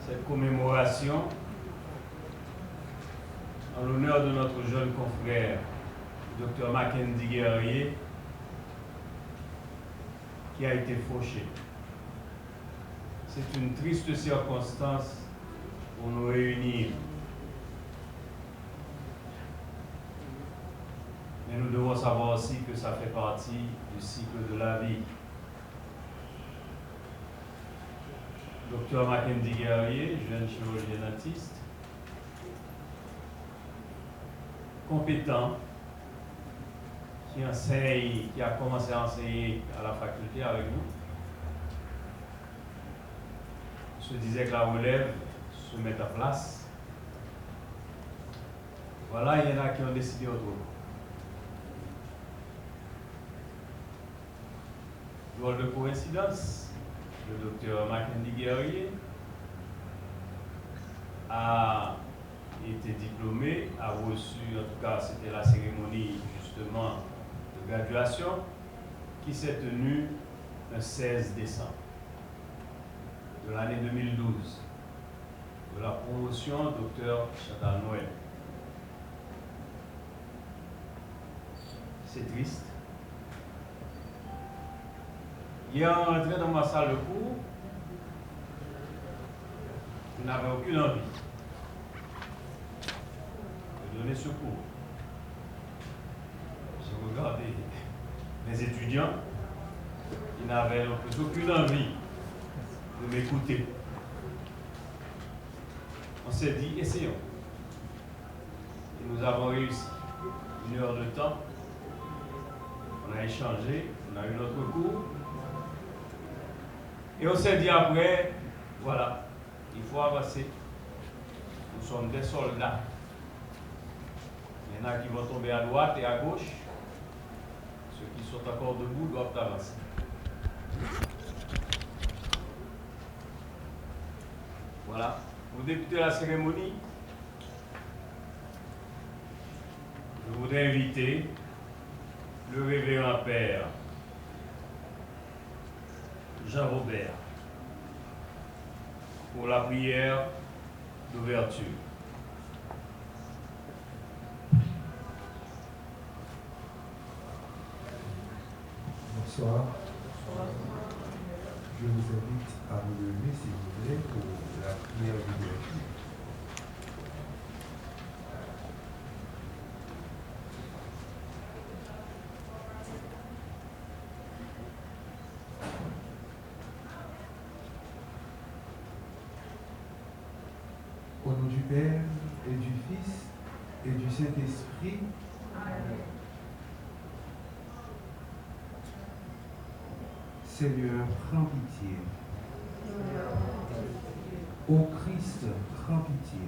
Cette commémoration en l'honneur de notre jeune confrère, Dr Mackenzie Guerrier, qui a été fauché. C'est une triste circonstance pour nous réunir. Mais nous devons savoir aussi que ça fait partie du cycle de la vie. Dr Mackenzie Guerrier, jeune chirurgien dentiste, compétent, qui enseigne, qui a commencé à enseigner à la faculté avec nous. On se disait que la relève se met en place. Voilà, il y en a qui ont décidé autrement. Drôle de coïncidence, le docteur Mackenzie Guerrier a été diplômé, a reçu, en tout cas c'était la cérémonie justement de graduation qui s'est tenue le 16 décembre de l'année 2012 de la promotion docteur Chantal Noël. C'est triste. Hier, en rentrant dans ma salle de cours, je n'avais aucune envie de donner ce cours. J'ai regardé mes étudiants, ils n'avaient aucune envie de m'écouter. On s'est dit, essayons. Et nous avons réussi. 1 heure de temps, on a échangé, on a eu notre cours. Et on s'est dit après, voilà, il faut avancer. Nous sommes des soldats. Il y en a qui vont tomber à droite et à gauche. Ceux qui sont encore debout doivent avancer. Voilà. Pour débuter la cérémonie, je voudrais inviter le révérend père Jean-Robert pour la prière d'ouverture. Bonsoir. Je vous invite à vous lever si vous voulez pour la prière d'ouverture. Au nom du Père et du Fils et du Saint-Esprit, Seigneur, prends pitié. Ô Christ, prends pitié.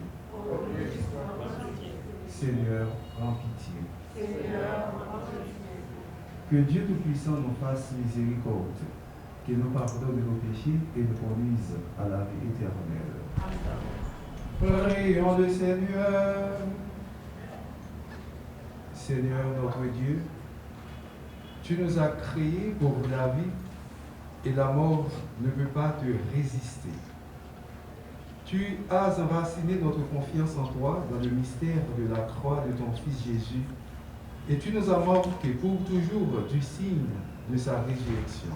Seigneur, prends pitié. Que Dieu Tout-Puissant nous fasse miséricorde, qu'il nous pardonne de nos péchés et nous conduise à la vie éternelle. Prions le Seigneur. Seigneur notre Dieu, tu nous as créés pour la vie et la mort ne peut pas te résister. Tu as enraciné notre confiance en toi dans le mystère de la croix de ton Fils Jésus et tu nous as marqué pour toujours du signe de sa résurrection.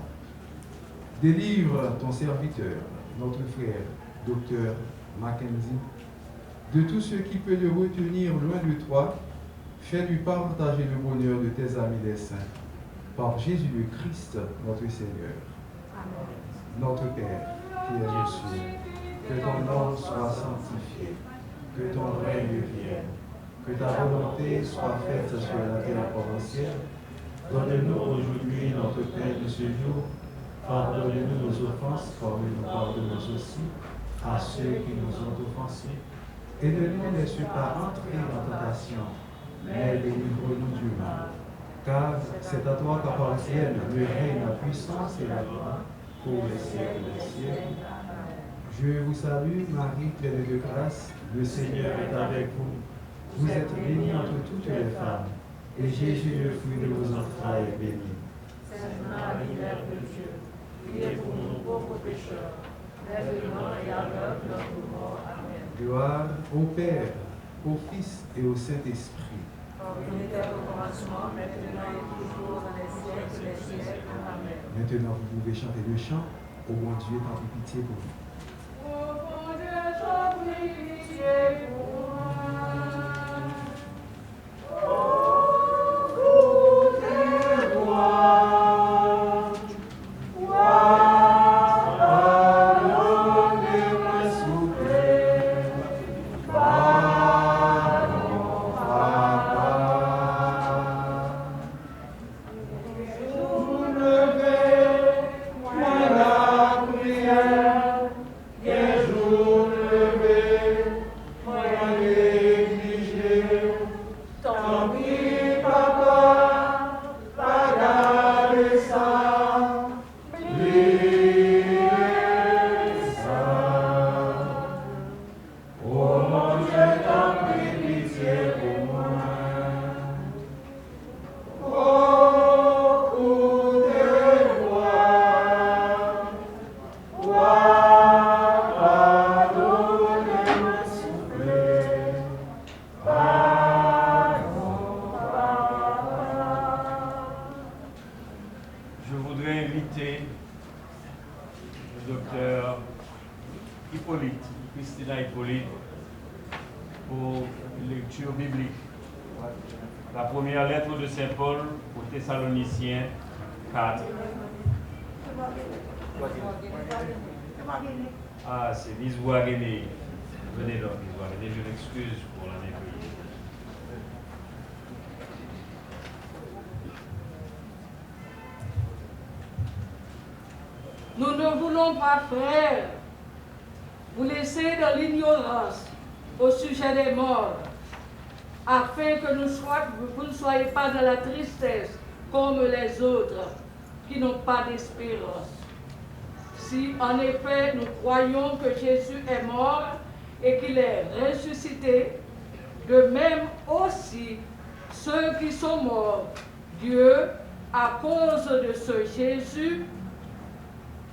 Délivre ton serviteur, notre frère, docteur Mackenzie, de tout ce qui peut le retenir loin de toi. Fais-lui partager le bonheur de tes amis les saints. Par Jésus le Christ, notre Seigneur. Amen. Notre Père, qui es aux cieux, que ton nom soit sanctifié, que ton règne vienne, que ta volonté soit faite sur la terre comme au ciel. Donne-nous aujourd'hui notre pain de ce jour. Pardonne-nous nos offenses, comme nous pardonnons aussi à ceux qui nous ont offensés. Et ne nous laisse pas entrer en tentation, mais délivre-nous du mal. Car c'est à toi qu'appartiennent le règne, la puissance et la gloire pour les siècles des siècles. Je vous salue, Marie, pleine de grâce, le Seigneur est avec vous. Vous êtes bénie entre toutes les femmes, et Jésus, le fruit de vos entrailles, est béni. Sainte Marie, Mère de Dieu, priez pour nous pauvres pécheurs, maintenant et à l'heure de notre mort. Amen. Gloire au Père, au Fils et au Saint-Esprit. Comme il était au commencement, maintenant et toujours, dans les siècles des siècles. Amen. Maintenant, vous pouvez chanter le chant. Ô mon Dieu, tant pitié pour vous. Ô mon Dieu, t'en pitié pour moi. La première lettre de Saint Paul aux Thessaloniciens 4. Ah, c'est Lise Ouagéné. Venez donc, Lise Ouagéné, je m'excuse pour la négligence. Nous ne voulons pas, frères, vous laisser dans l'ignorance au sujet des morts, afin que vous ne soyez pas dans la tristesse comme les autres qui n'ont pas d'espérance. Si en effet nous croyons que Jésus est mort et qu'il est ressuscité, de même aussi ceux qui sont morts, Dieu, à cause de ce Jésus,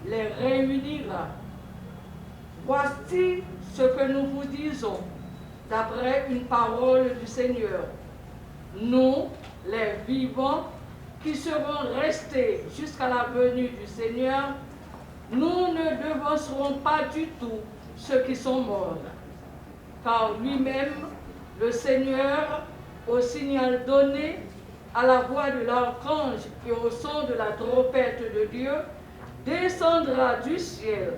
les réunira. Voici ce que nous vous disons, d'après une parole du Seigneur. Nous, les vivants, qui serons restés jusqu'à la venue du Seigneur, nous ne devancerons pas du tout ceux qui sont morts. Car lui-même, le Seigneur, au signal donné, à la voix de l'archange et au son de la trompette de Dieu, descendra du ciel.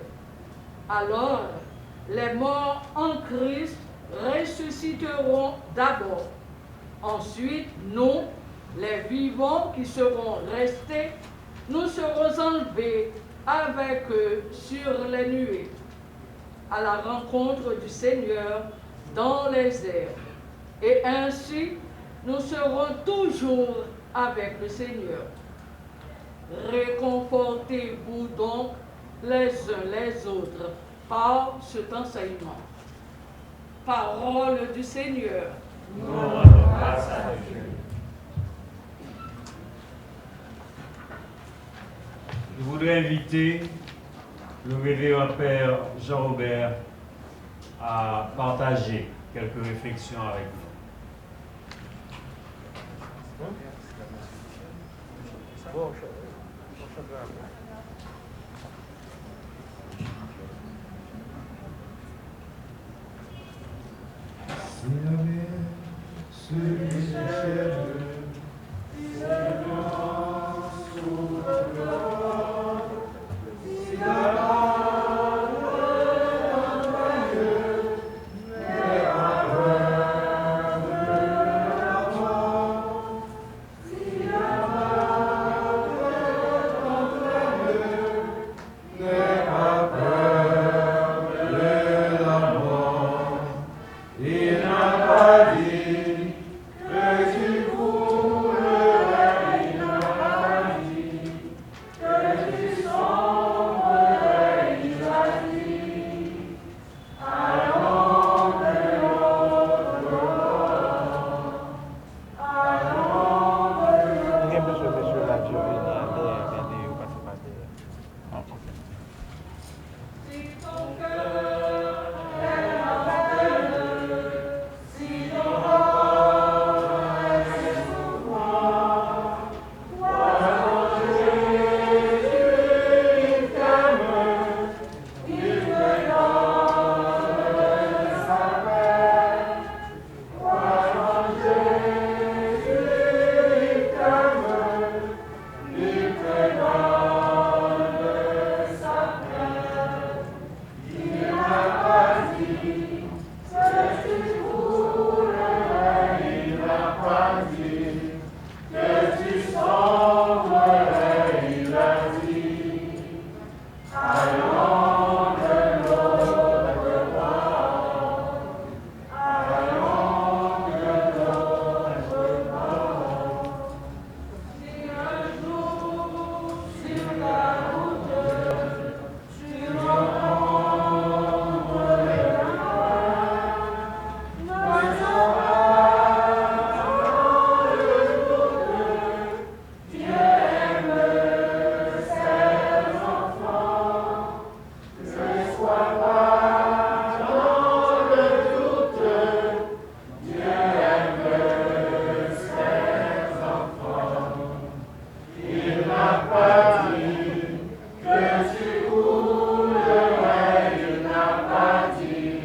Alors, les morts en Christ ressusciteront d'abord. Ensuite, nous, les vivants qui serons restés, nous serons enlevés avec eux sur les nuées, à la rencontre du Seigneur dans les airs. Et ainsi, nous serons toujours avec le Seigneur. Réconfortez-vous donc les uns les autres par cet enseignement. Parole du Seigneur. Je voudrais inviter le révérend Père Jean-Robert à partager quelques réflexions avec nous. Si la mer se déchaîne, si le vent souffle fort, si la vague montagne n'est pas peur de la mort, si la vague montagne n'est pas peur de la mort. Il n'a pas dit que tu coulerais, il n'a pas dit que tu sombrerais, il a dit allons de l'autre bord, allons de l'autre bord. Si ton cœur est la peine, si ton corps est souffrant, vois en Jésus, il t'aime, il te donne sa paix. Vois en Jésus, il t'aime, il te donne sa paix. Il n'a pas dit que tu coulerais, il n'a pas dit que tu sombrerais, il a dit allons de l'autre bord, allons de l'autre bord. Si un jour sur la route, tu rencontres les mains, ne sois pas dans le doute. Dieu aime ses enfants. Ne sois pas dans le doute. Dieu aime ses enfants. Il n'a pas dit que tu coulerais, il n'a pas dit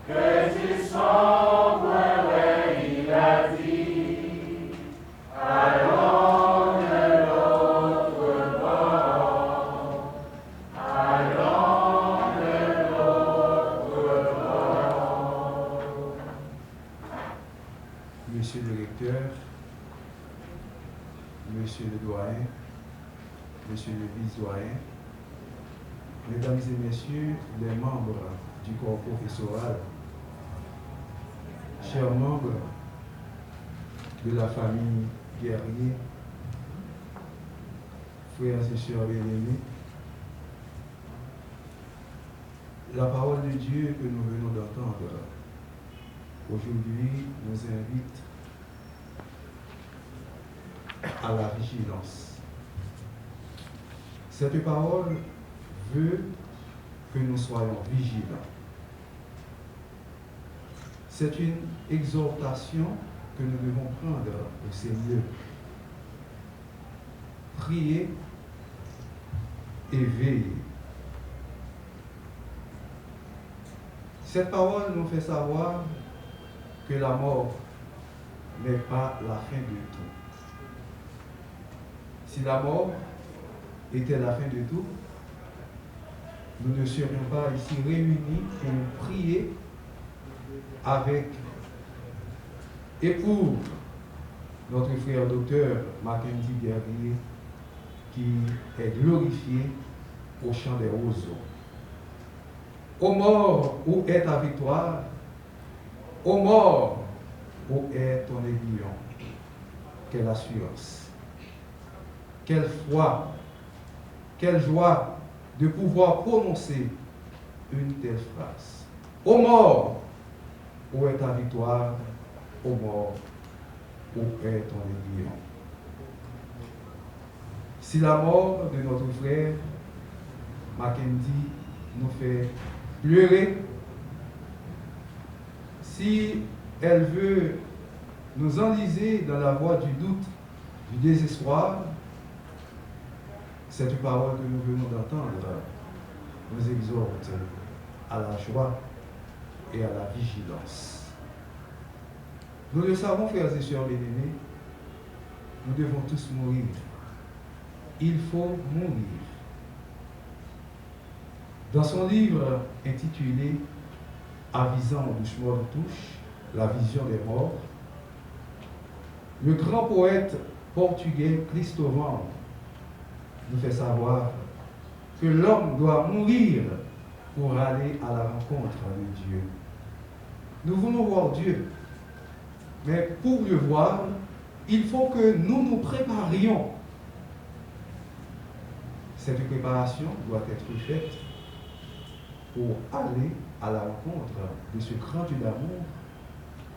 que tu sombrerais, il a dit allons de l'autre bord, allons de l'autre bord. Monsieur le recteur, Monsieur le doyen, Monsieur le vice-doyen, Mesdames et Messieurs les membres du corps professoral, chers membres de la famille Guerrier, frères et sœurs bien-aimés, la parole de Dieu que nous venons d'entendre aujourd'hui nous invite à la vigilance. Cette parole veut que nous soyons vigilants. C'est une exhortation que nous devons prendre au Seigneur. Prier et veiller. Cette parole nous fait savoir que la mort n'est pas la fin de tout. Si la mort était la fin de tout, nous ne serions pas ici réunis pour prier avec et pour notre frère docteur Mackenzie Guerrier qui est glorifié au chant des roseaux. Ô mort, où est ta victoire? Ô mort, où est ton aiguillon? Quelle assurance, quelle foi, quelle joie de pouvoir prononcer une telle phrase. Ô mort, où est ta victoire? Ô mort, où est ton aiguillon? Si la mort de notre frère Mackenzie nous fait pleurer, si elle veut nous enliser dans la voie du doute, du désespoir, cette parole que nous venons d'entendre nous exhorte à la joie et à la vigilance. Nous le savons, frères et sœurs bien-aimés, nous devons tous mourir. Il faut mourir. Dans son livre intitulé Avisant doucement de touche, la vision des morts, le grand poète portugais Cristóvão nous fait savoir que l'homme doit mourir pour aller à la rencontre de Dieu. Nous voulons voir Dieu, mais pour le voir, il faut que nous nous préparions. Cette préparation doit être faite pour aller à la rencontre de ce grand Dieu d'amour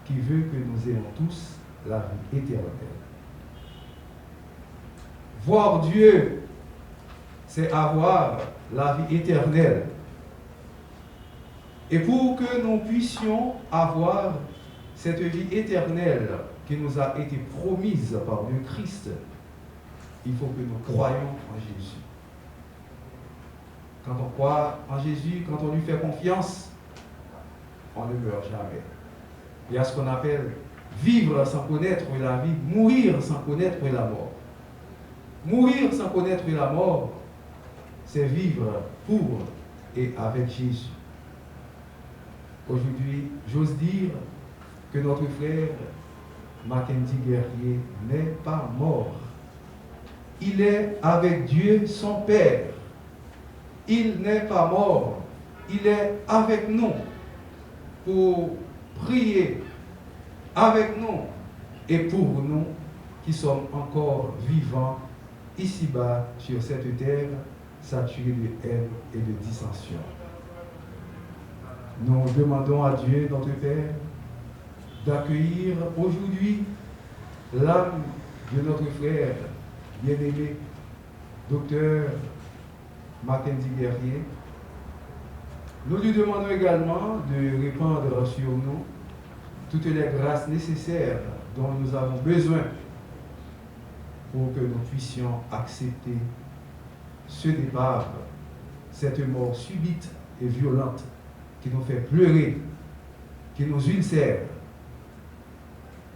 qui veut que nous ayons tous la vie éternelle. Voir Dieu, c'est avoir la vie éternelle. Et pour que nous puissions avoir cette vie éternelle qui nous a été promise par le Christ, il faut que nous croyions en Jésus. Quand on croit en Jésus, quand on lui fait confiance, on ne meurt jamais. Il y a ce qu'on appelle vivre sans connaître la vie, mourir sans connaître la mort. Mourir sans connaître la mort, c'est vivre pour et avec Jésus. Aujourd'hui, j'ose dire que notre frère Mackenzie Guerrier n'est pas mort. Il est avec Dieu, son Père. Il n'est pas mort. Il est avec nous pour prier avec nous et pour nous qui sommes encore vivants ici-bas sur cette terre saturée de haine et de dissension. Nous demandons à Dieu, notre Père, d'accueillir aujourd'hui l'âme de notre frère bien-aimé, docteur Mackenzie Guerrier. Nous lui demandons également de répandre sur nous toutes les grâces nécessaires dont nous avons besoin pour que nous puissions accepter ce départ, cette mort subite et violente qui nous fait pleurer, qui nous ulcère.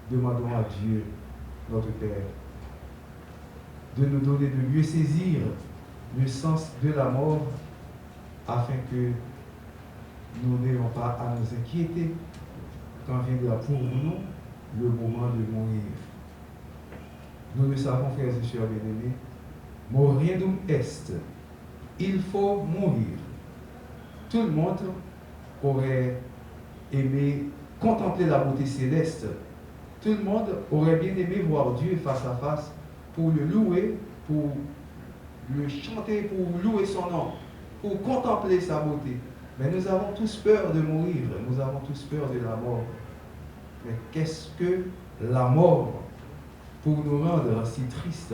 Demandons à Dieu, notre Père, de nous donner de mieux saisir le sens de la mort afin que nous n'ayons pas à nous inquiéter quand viendra pour nous le moment de mourir. Nous le savons, frères et sœurs bien-aimés, moriendum est. Il faut mourir. Tout le monde aurait aimé contempler la beauté céleste. Tout le monde aurait bien aimé voir Dieu face à face pour le louer, pour le chanter, pour louer son nom, pour contempler sa beauté. Mais nous avons tous peur de mourir, nous avons tous peur de la mort. Mais qu'est-ce que la mort pour nous rendre si tristes,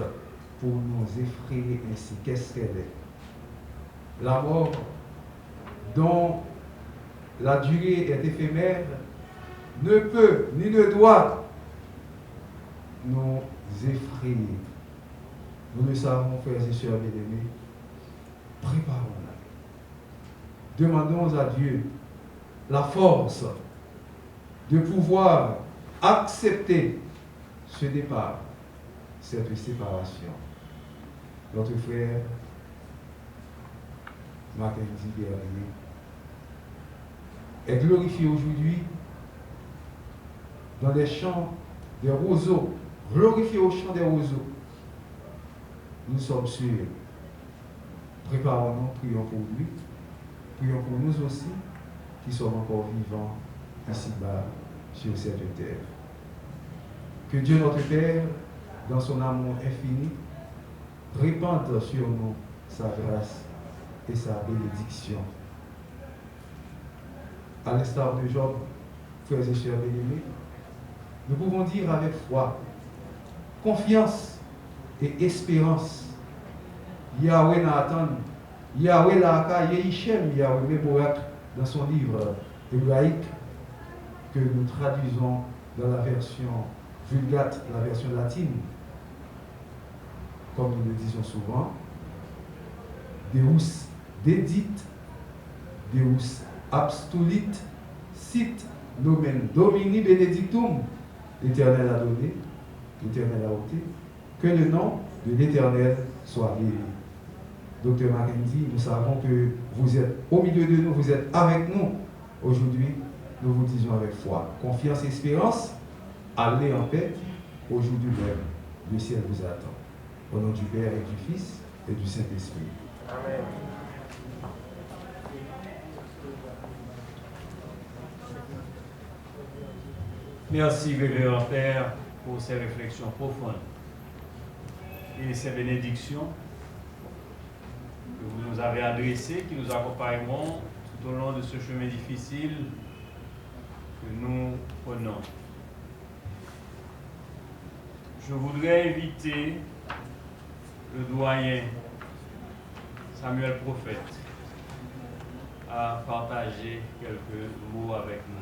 pour nous effrayer ainsi? Qu'est-ce qu'elle est? La mort dont la durée est éphémère ne peut ni ne doit nous effrayer. Nous le savons, frères et sœurs bien-aimés, préparons-la. Demandons à Dieu la force de pouvoir accepter ce départ, cette séparation. Notre frère Mackenzie Guerrier est glorifié aujourd'hui dans les champs des roseaux, glorifié au chant des roseaux. nous sommes sûrs. Préparons-nous, prions pour lui. Prions pour nous aussi, qui sommes encore vivants ici-bas, sur cette terre. Que Dieu notre Père, dans son amour infini, répande sur nous sa grâce et sa bénédiction. À l'instar de Job, frères et sœurs bien-aimés, nous pouvons dire avec foi, confiance et espérance. Yahweh Nathan, Yahweh Laka, Yehishem, Yahweh Meborak, dans son livre hébraïque, que nous traduisons dans la version Vulgate, la version latine, comme nous le disons souvent, Deus dedit, Deus abstulit, sit nomen Domini benedictum, l'Éternel a donné, l'Éternel a ôté, que le nom de l'Éternel soit béni. Docteur Mackenzie, nous savons que vous êtes au milieu de nous, vous êtes avec nous. Aujourd'hui, nous vous disons avec foi, confiance et espérance, allez en paix, aujourd'hui même, le ciel vous attend. Au nom du Père et du Fils et du Saint-Esprit. Amen. Merci, Révérend Père, pour ces réflexions profondes et ces bénédictions que vous nous avez adressées, qui nous accompagneront tout au long de ce chemin difficile que nous prenons. Je voudrais inviter le doyen Samuel Prophète à partager quelques mots avec nous.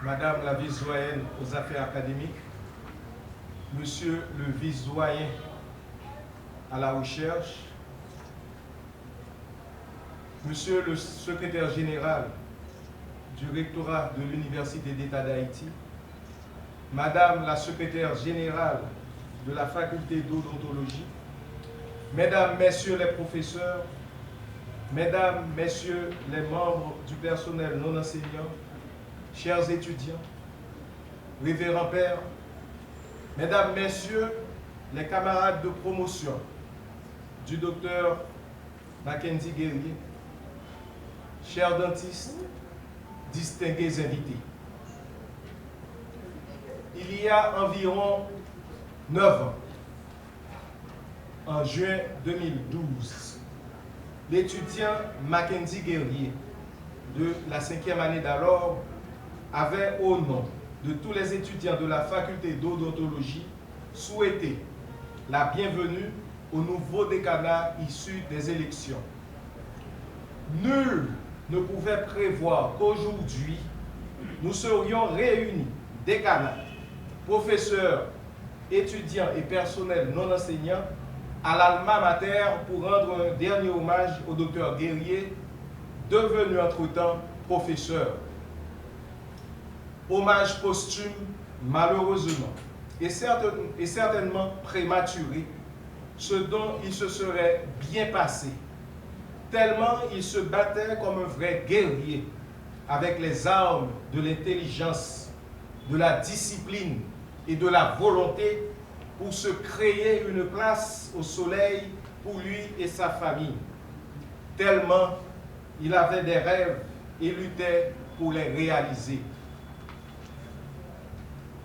Madame la vice-doyenne aux affaires académiques, Monsieur le vice-doyen à la recherche, Monsieur le secrétaire général du rectorat de l'Université d'État d'Haïti, Madame la secrétaire générale de la faculté d'odontologie, Mesdames, Messieurs les professeurs, Mesdames, Messieurs les membres du personnel non enseignant, chers étudiants, révérends pères, Mesdames, Messieurs les camarades de promotion du docteur Mackenzie Guerrier, chers dentistes, distingués invités. Il y a environ 9 ans, en juin 2012, l'étudiant Mackenzie Guerrier de la 5e année d'alors avait, au nom de tous les étudiants de la faculté d'odontologie, souhaité la bienvenue au nouveau décanat issu des élections. Nul ne pouvait prévoir qu'aujourd'hui, nous serions réunis, décanat, professeurs, étudiants et personnel non enseignants, à l'Alma Mater pour rendre un dernier hommage au docteur Guerrier, devenu entre-temps professeur. Hommage posthume, malheureusement, et certainement prématuré, ce dont il se serait bien passé, tellement il se battait comme un vrai guerrier, avec les armes de l'intelligence, de la discipline et de la volonté pour se créer une place au soleil pour lui et sa famille. Tellement il avait des rêves et luttait pour les réaliser.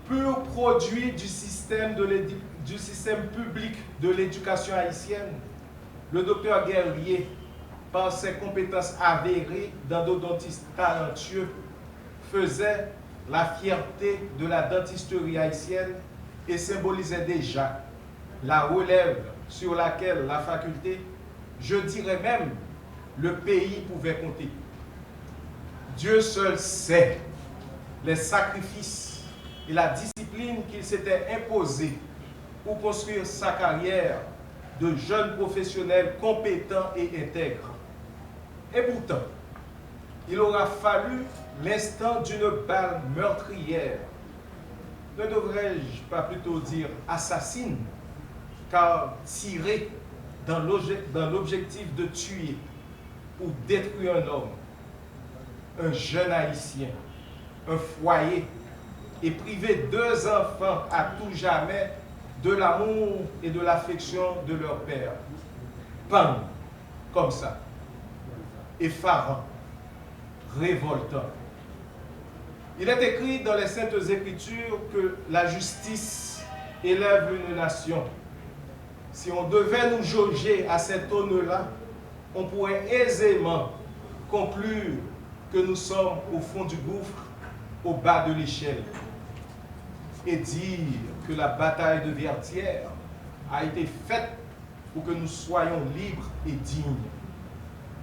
Pur produit du système public de l'éducation haïtienne, le docteur Guerrier, par ses compétences avérées d'endodontiste talentueux, faisait la fierté de la dentisterie haïtienne et symbolisait déjà la relève sur laquelle la faculté, je dirais même le pays, pouvait compter. Dieu seul sait les sacrifices et la discipline qu'il s'était imposé pour construire sa carrière de jeune professionnel compétent et intègre. Et pourtant, il aura fallu l'instant d'une balle meurtrière, ne devrais-je pas plutôt dire assassine, car tirée dans l'objectif de tuer, pour détruire un homme, un jeune haïtien, un foyer, et priver 2 enfants à tout jamais de l'amour et de l'affection de leur père. Bam, comme ça. Effarant, révoltant. Il est écrit dans les Saintes Écritures que la justice élève une nation. Si on devait nous jauger à cette aune-là, on pourrait aisément conclure que nous sommes au fond du gouffre, au bas de l'échelle, et dire que la bataille de Vertières a été faite pour que nous soyons libres et dignes,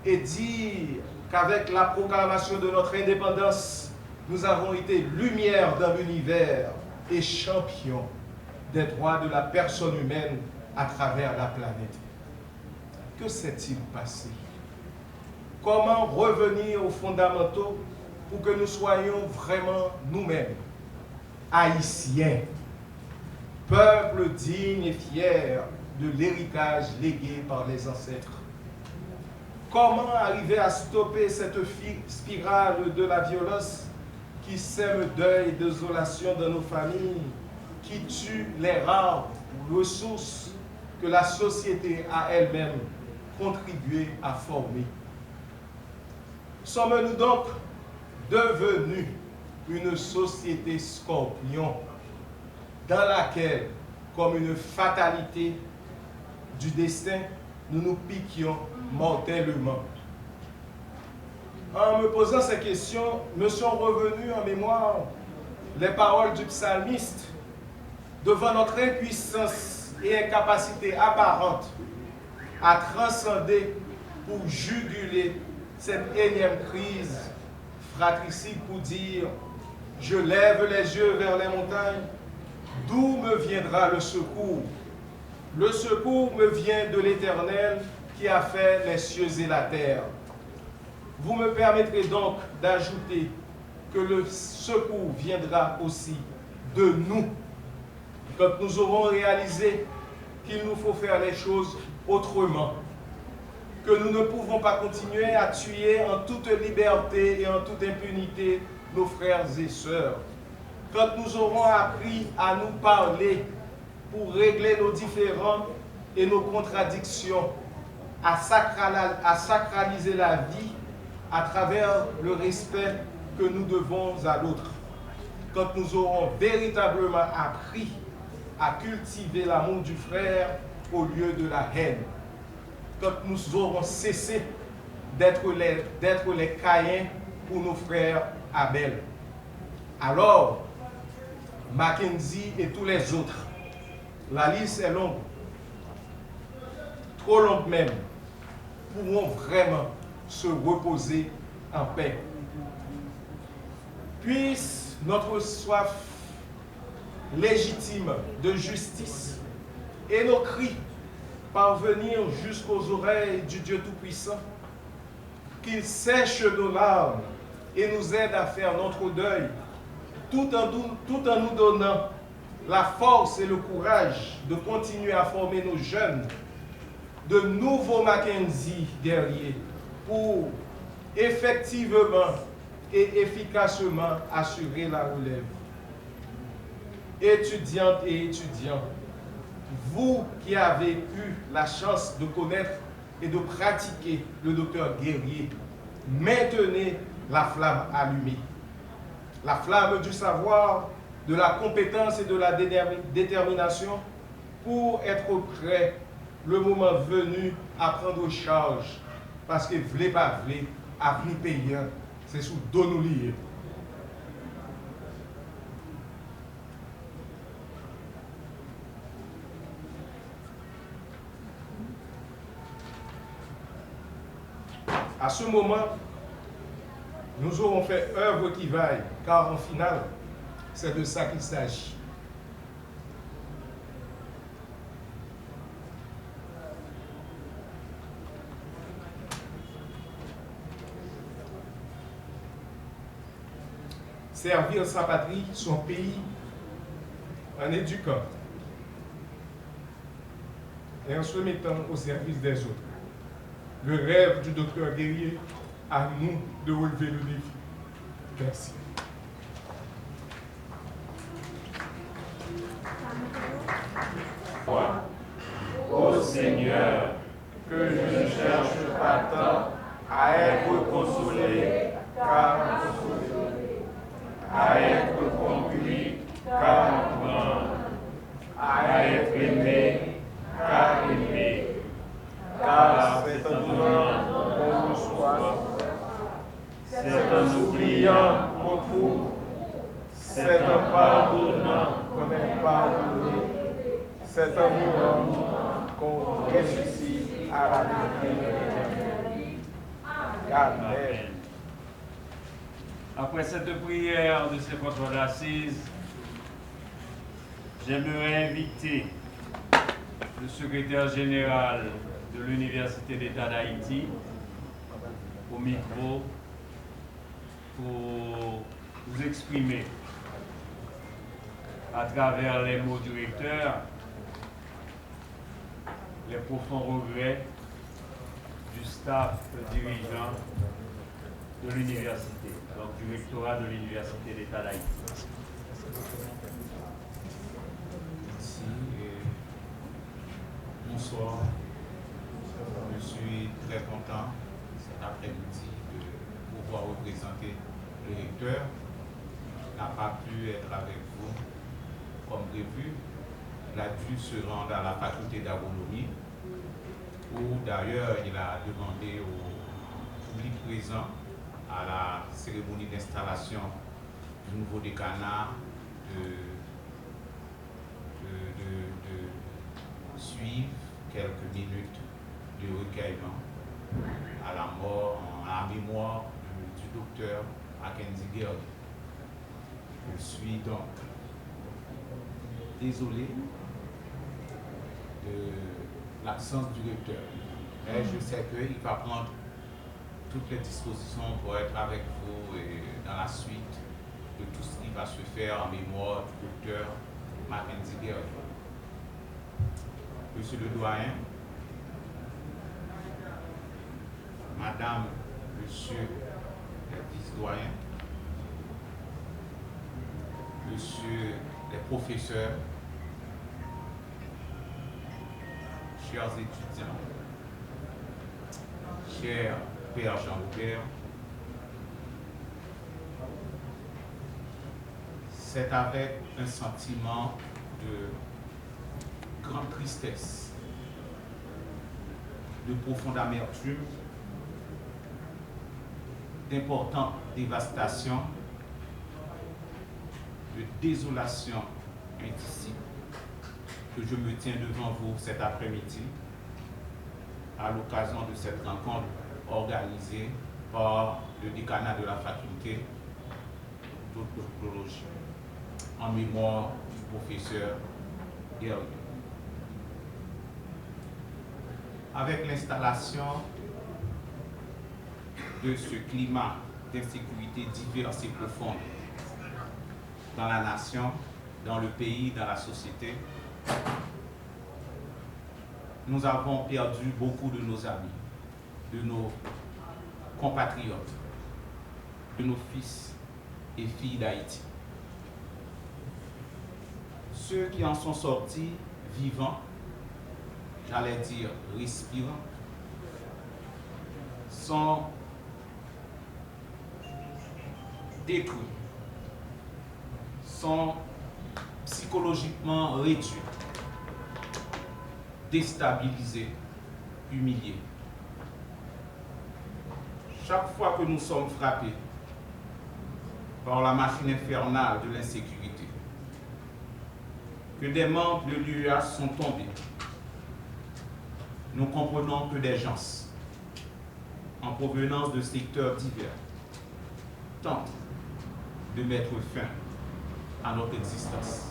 et dire qu'avec la proclamation de notre indépendance, nous avons été lumière dans l'univers et champions des droits de la personne humaine à travers la planète. Que s'est-il passé? Comment revenir aux fondamentaux pour que nous soyons vraiment nous-mêmes, haïtiens, peuple digne et fier de l'héritage légué par les ancêtres? Comment arriver à stopper cette spirale de la violence qui sème deuil et désolation dans nos familles, qui tue les rares ressources que la société a elle-même contribué à former? Sommes-nous donc devenus une société scorpion dans laquelle, comme une fatalité du destin, nous nous piquions mortellement? En me posant ces questions, me sont revenues en mémoire les paroles du psalmiste devant notre impuissance et incapacité apparente à transcender pour juguler cette énième crise fratricide, pour dire: je lève les yeux vers les montagnes, d'où me viendra le secours? Le secours me vient de l'Éternel qui a fait les cieux et la terre. Vous me permettrez donc d'ajouter que le secours viendra aussi de nous, quand nous aurons réalisé qu'il nous faut faire les choses autrement, que nous ne pouvons pas continuer à tuer en toute liberté et en toute impunité nos frères et sœurs, quand nous aurons appris à nous parler pour régler nos différends et nos contradictions, à sacraliser la vie à travers le respect que nous devons à l'autre, quand nous aurons véritablement appris à cultiver l'amour du frère au lieu de la haine, quand nous aurons cessé d'être les Caïns pour nos frères Abel, alors Mackenzie et tous les autres, la liste est longue, trop longue même, pourront vraiment se reposer en paix. Puisse notre soif légitime de justice et nos cris parvenir jusqu'aux oreilles du Dieu Tout-Puissant, qu'il sèche nos larmes et nous aide à faire notre deuil, tout en nous donnant la force et le courage de continuer à former nos jeunes, de nouveaux Mackenzie guerriers, pour effectivement et efficacement assurer la relève. Étudiantes et étudiants, vous qui avez eu la chance de connaître et de pratiquer le docteur Guerrier, maintenez la flamme allumée. La flamme du savoir, de la compétence et de la détermination pour être prêt le moment venu à prendre charge. Parce que v'lez pas v'lez, avenir payant, c'est sous dos nous liés. À ce moment, nous aurons fait œuvre qui vaille, car en finale, c'est de ça qu'il s'agit. Servir sa patrie, son pays, en éduquant et en se mettant au service des autres. le rêve du docteur Guerrier, à nous de relever le défi. Merci. Ô Seigneur, que je ne cherche pas tant à être consolé, car à être conduit, car comprendre, à être aimé, car aimer, car c'est en donnant qu'on reçoit, c'est en oubliant qu'on trouve, c'est en pardonnant qu'on est pardonné, c'est en mourant qu'on ressuscite à la vie. Amen. Après cette prière de ces contrôles d'assises, j'aimerais inviter le secrétaire général de l'Université d'État d'Haïti au micro pour vous exprimer à travers les mots du recteur les profonds regrets du staff dirigeant de l'université, donc du rectorat de l'Université d'État d'Haïti. Merci et bonsoir. Je suis très content cet après-midi de pouvoir représenter le recteur. Il n'a pas pu être avec vous comme prévu. Il a dû se rendre à la faculté d'agronomie où d'ailleurs il a demandé au public présent à la cérémonie d'installation du nouveau décanat de suivre quelques minutes de recueillement à la mémoire du docteur Mackenzie Guerrier. Je suis donc désolé de l'absence du recteur, mais je sais qu'il va prendre toutes les dispositions pour être avec vous et dans la suite de tout ce qui va se faire en mémoire du docteur Mackenzie Guerrier. Monsieur le doyen, madame, monsieur le vice-doyen, monsieur les professeurs, chers étudiants, cher Père Jean-Robert, c'est avec un sentiment de grande tristesse, de profonde amertume, d'importante dévastation, de désolation indicible que je me tiens devant vous cet après-midi à l'occasion de cette rencontre organisée par le décanat de la faculté d'odontologie en mémoire du professeur Guerrier. Avec l'installation de ce climat d'insécurité diverse et profonde dans la nation, dans le pays, dans la société, nous avons perdu beaucoup de nos amis, de nos compatriotes, de nos fils et filles d'Haïti. Ceux qui en sont sortis vivants, j'allais dire respirants, sont détruits, sont psychologiquement réduits, déstabilisés, humiliés. Chaque fois que nous sommes frappés par la machine infernale de l'insécurité, que des membres de l'UA sont tombés, nous comprenons que des gens en provenance de secteurs divers tentent de mettre fin à notre existence.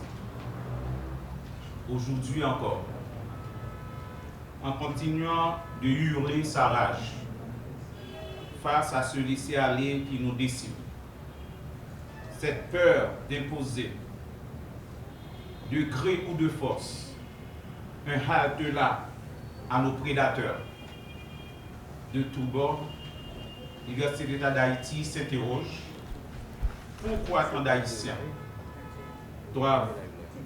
Aujourd'hui encore, en continuant de hurler sa rage face à ce laisser-aller qui nous décime, cette peur d'imposer, de gré ou de force, un halte-là à nos prédateurs, de tous bords, l'Université d'État d'Haïti s'interroge pourquoi tant d'Haïtiens doivent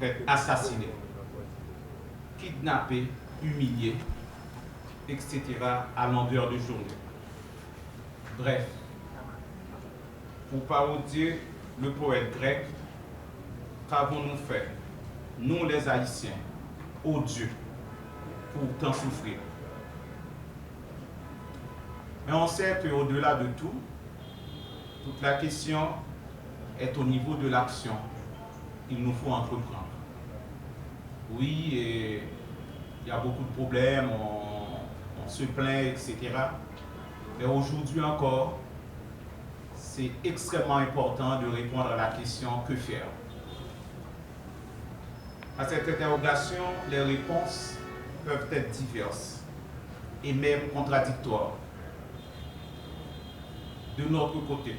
être assassinés, kidnappés, humiliés, etc. à longueur de journée. Bref, pour parodier le poète grec, qu'avons-nous fait, nous les Haïtiens, ô Dieu, pour tant souffrir? Mais on sait qu'au-delà de tout, toute la question est au niveau de l'action. Il nous faut entreprendre. Oui, et il y a beaucoup de problèmes, on se plaint, etc. Mais aujourd'hui encore, c'est extrêmement important de répondre à la question que faire. À cette interrogation, les réponses peuvent être diverses et même contradictoires. De notre côté,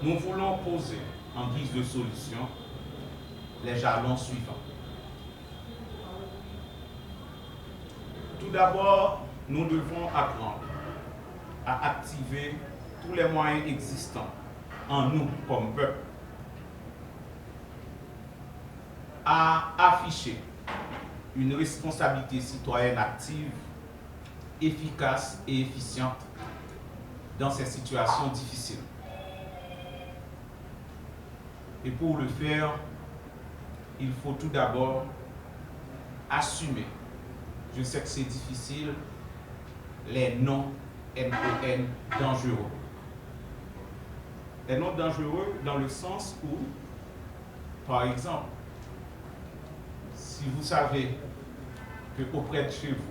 nous voulons poser en guise de solution les jalons suivants. Tout d'abord, nous devons apprendre à activer tous les moyens existants en nous comme peuple, à afficher une responsabilité citoyenne active, efficace et efficiente dans ces situations difficiles. Et pour le faire, il faut tout d'abord assumer, je sais que c'est difficile, les noms NON dangereux. Les noms dangereux dans le sens où, par exemple, si vous savez qu'auprès de chez vous,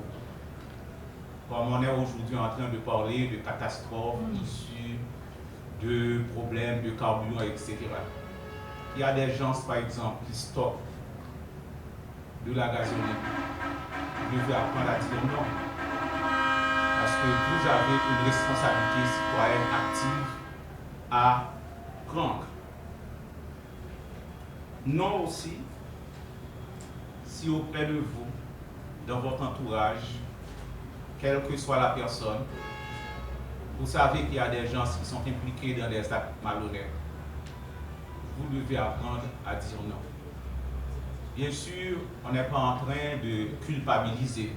comme on est aujourd'hui en train de parler de catastrophes issues de problèmes de carburant, etc. Il y a des gens, par exemple, qui stockent de la gasoline. Vous devez apprendre à dire non. Parce que vous avez une responsabilité citoyenne active à prendre. Non aussi, si auprès de vous, dans votre entourage, quelle que soit la personne, vous savez qu'il y a des gens qui sont impliqués dans des actes malhonnêtes, vous devez apprendre à dire non. Bien sûr, on n'est pas en train de culpabiliser,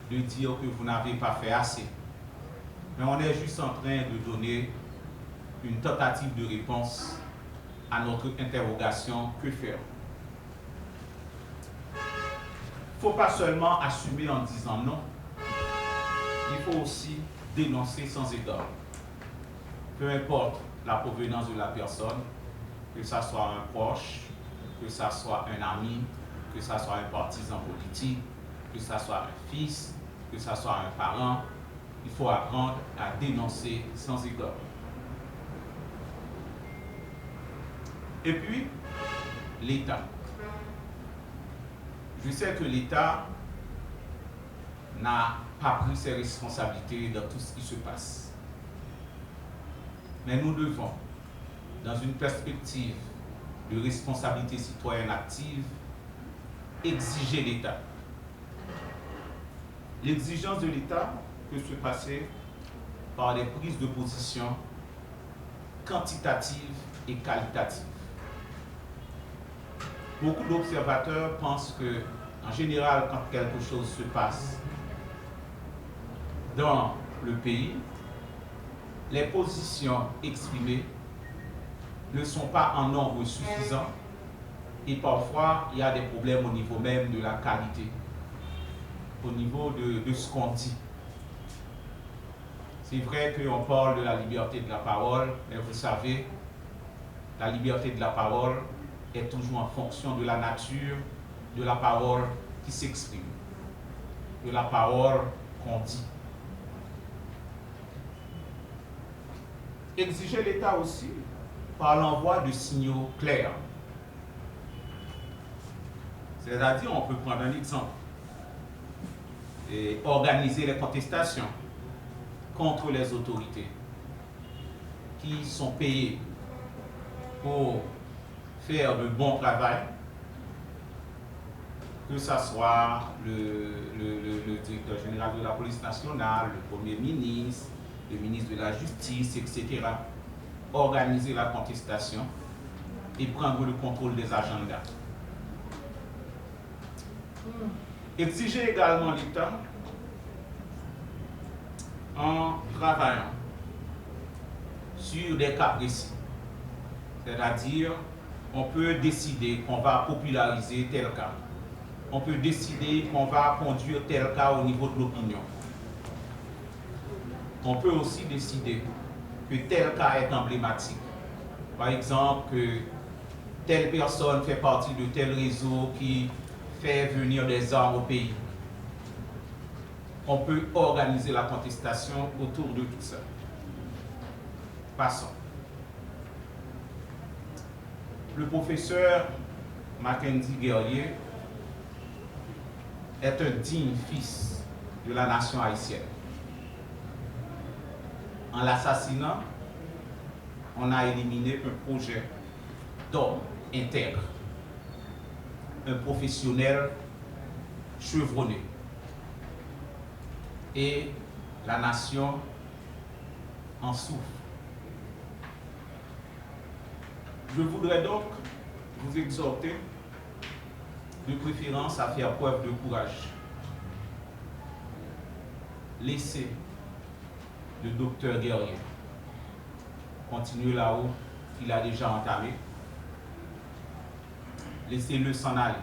de dire que vous n'avez pas fait assez, mais on est juste en train de donner une tentative de réponse à notre interrogation, que faire? Il ne faut pas seulement assumer en disant non, il faut aussi dénoncer sans égard. Peu importe la provenance de la personne, que ce soit un proche, que ce soit un ami, que ce soit un partisan politique, que ce soit un fils, que ce soit un parent, il faut apprendre à dénoncer sans égard. Et puis, l'État. Je sais que l'État n'a pas pris ses responsabilités dans tout ce qui se passe. Mais nous devons, dans une perspective de responsabilité citoyenne active, exiger l'État. L'exigence de l'État peut se passer par des prises de position quantitatives et qualitatives. Beaucoup d'observateurs pensent que, en général, quand quelque chose se passe dans le pays, les positions exprimées ne sont pas en nombre suffisant et parfois il y a des problèmes au niveau même de la qualité, au niveau de ce qu'on dit. C'est vrai qu'on parle de la liberté de la parole, mais vous savez, la liberté de la parole est toujours en fonction de la nature de la parole qui s'exprime, de la parole qu'on dit. Exiger l'État aussi par l'envoi de signaux clairs. C'est-à-dire, on peut prendre un exemple et organiser les contestations contre les autorités qui sont payées pour faire de bon travail, que ce soit le directeur général de la police nationale, le premier ministre, le ministre de la Justice, etc., organiser la contestation et prendre le contrôle des agendas. Exiger également l'État en travaillant sur des cas précis. C'est-à-dire, on peut décider qu'on va populariser tel cas. On peut décider qu'on va conduire tel cas au niveau de l'opinion. On peut aussi décider que tel cas est emblématique. Par exemple, que telle personne fait partie de tel réseau qui fait venir des armes au pays. On peut organiser la contestation autour de tout ça. Passons. Le professeur Mackenzie Guerrier est un digne fils de la nation haïtienne. En l'assassinant, on a éliminé un projet d'homme intègre, un professionnel chevronné. Et la nation en souffre. Je voudrais donc vous exhorter de préférence à faire preuve de courage. Laissez le docteur Guerrier continuer là-haut qu'il a déjà entamé. Laissez-le s'en aller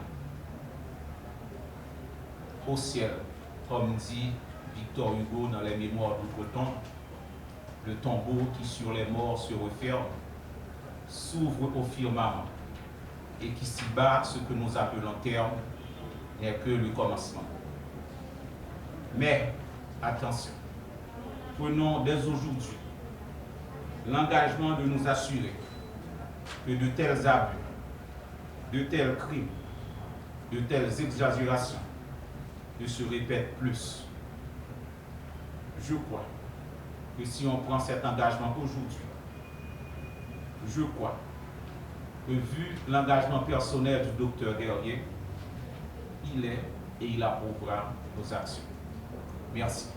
au ciel, comme dit Victor Hugo dans les Mémoires d'outre-tombe, le tombeau qui sur les morts se referme, s'ouvre au firmament, et qui s'y bat ce que nous appelons terme n'est que le commencement. Mais, attention, prenons dès aujourd'hui l'engagement de nous assurer que de tels abus, de tels crimes, de telles exagérations ne se répètent plus. Je crois que si on prend cet engagement aujourd'hui, je crois que vu l'engagement personnel du docteur Guerrier, il est et il approuvera nos actions. Merci.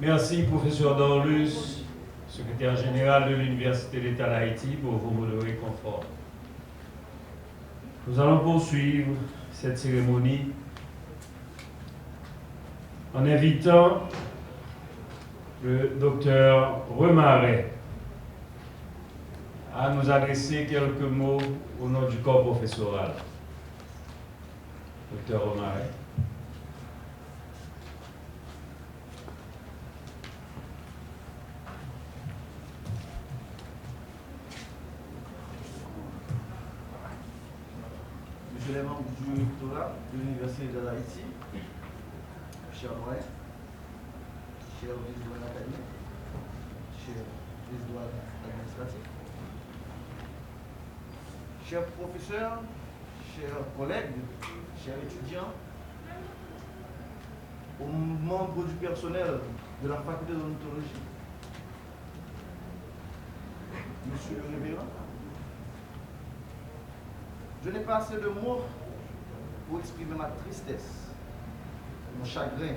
Merci, professeur Dorlus, secrétaire général de l'Université d'État d'Haïti, pour vos mots de réconfort. Nous allons poursuivre cette cérémonie en invitant le docteur Remaret à nous adresser quelques mots au nom du corps professoral. Docteur Remaret. Monsieur les membres du rectorat de l'Université d'Haïti, cher doyen, cher vice-doyen académique, cher vice-doyen administratif, chers professeurs, chers collègues, chers étudiants, aux membres du personnel de la faculté d'odontologie, monsieur le révérend, je n'ai pas assez de mots pour exprimer ma tristesse, mon chagrin,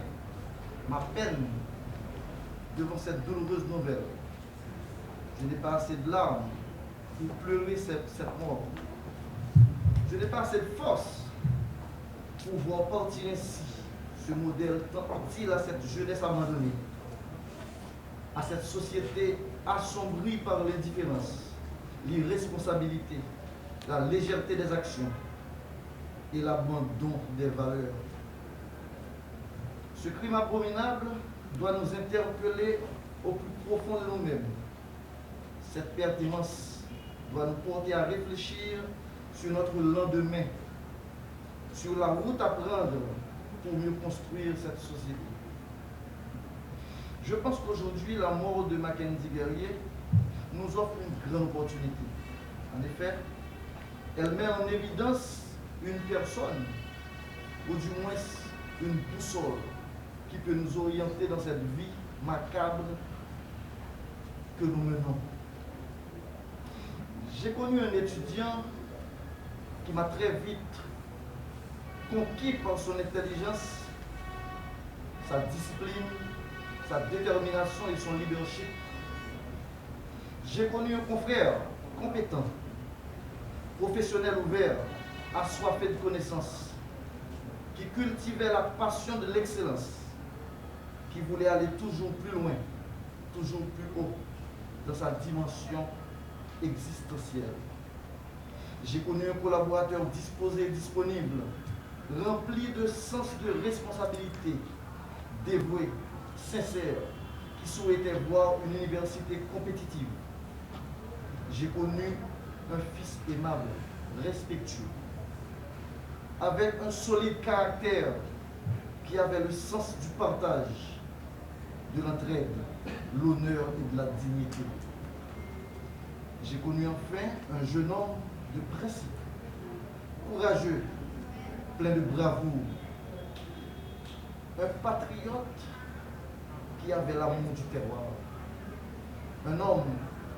ma peine devant cette douloureuse nouvelle. Je n'ai pas assez de larmes pour pleurer cette mort. Je n'ai pas assez de force pour voir partir ainsi ce modèle tant utile à cette jeunesse abandonnée, à cette société assombrie par l'indifférence, l'irresponsabilité, la légèreté des actions et l'abandon des valeurs. Ce crime abominable doit nous interpeller au plus profond de nous-mêmes. Cette perte immense doit nous porter à réfléchir sur notre lendemain, sur la route à prendre pour mieux construire cette société. Je pense qu'aujourd'hui, la mort de Mackenzie Guerrier nous offre une grande opportunité. En effet, elle met en évidence une personne, ou du moins une boussole, qui peut nous orienter dans cette vie macabre que nous menons. J'ai connu un étudiant qui m'a très vite conquis par son intelligence, sa discipline, sa détermination et son leadership. J'ai connu un confrère compétent, professionnel ouvert, assoiffé de connaissances, qui cultivait la passion de l'excellence, qui voulait aller toujours plus loin, toujours plus haut dans sa dimension existentielle. J'ai connu un collaborateur disposé et disponible, rempli de sens de responsabilité, dévoué, sincère, qui souhaitait voir une université compétitive. J'ai connu un fils aimable, respectueux, avec un solide caractère, qui avait le sens du partage, de l'entraide, l'honneur et de la dignité. J'ai connu enfin un jeune homme de principe, courageux, plein de bravoure, un patriote qui avait l'amour du terroir, un homme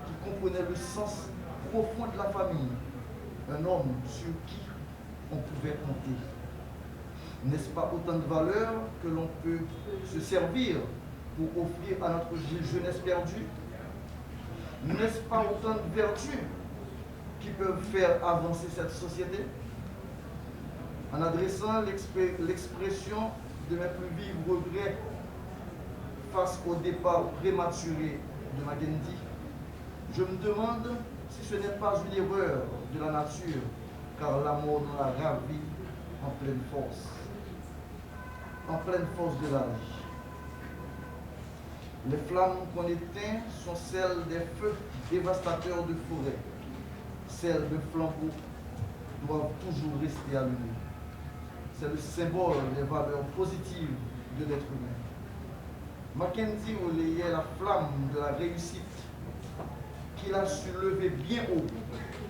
qui comprenait le sens profond de la famille, un homme sur qui on pouvait compter. N'est-ce pas autant de valeurs que l'on peut se servir pour offrir à notre jeunesse perdue? N'est-ce pas autant de vertus qui peuvent faire avancer cette société? En adressant l'expression de mes plus vifs regrets face au départ prématuré de Mackenzie, je me demande si ce n'est pas une erreur de la nature, car la mort nous a ravis en pleine force de l'âge. Les flammes qu'on éteint sont celles des feux dévastateurs de forêt. Celles de flambeaux doivent toujours rester allumées. C'est le symbole des valeurs positives de l'être humain. Mackenzie relayait la flamme de la réussite qu'il a su lever bien haut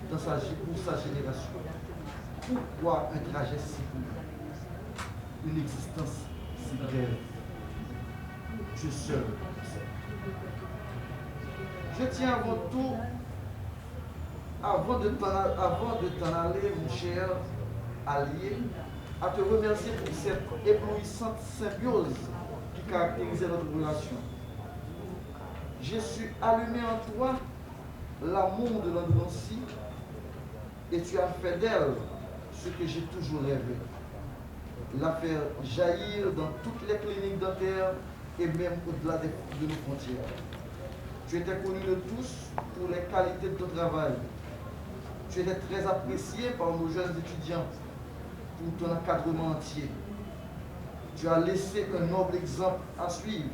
pour sa génération. Pourquoi un trajet si court, une existence si brève? Dieu seul sait. Je tiens avant tout, avant de t'en aller, mon cher allié, à te remercier pour cette éblouissante symbiose qui caractérisait notre relation. J'ai su allumer en toi l'amour de l'endurance et tu as fait d'elle ce que j'ai toujours rêvé. La faire jaillir dans toutes les cliniques dentaires et même au-delà de nos frontières. Tu étais connu de tous pour les qualités de ton travail. Tu étais très apprécié par nos jeunes étudiants pour ton encadrement entier. Tu as laissé un noble exemple à suivre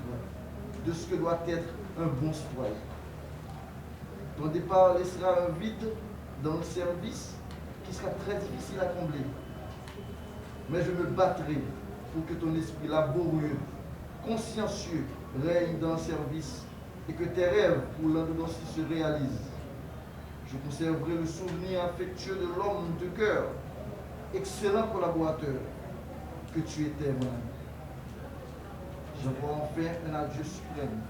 de ce que doit être un bon citoyen. Ton départ laissera un vide dans le service qui sera très difficile à combler. Mais je me battrai pour que ton esprit laborieux, consciencieux, règne dans le service et que tes rêves pour l'endurance se réalisent. Je conserverai le souvenir affectueux de l'homme de cœur, excellent collaborateur que tu étais moi-même. J'envoie enfin un adieu suprême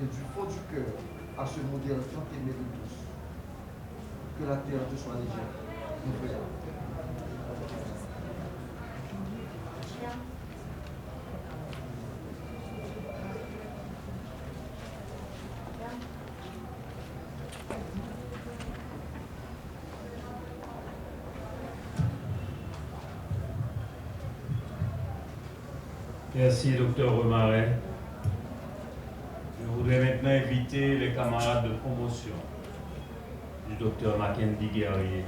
et du fond du cœur à ce modèle tant aimé de tous. Que la terre te soit légère. Nous prions. Merci, Dr Remaret. Je voudrais maintenant inviter les camarades de promotion du Dr Mackenzie Guerrier.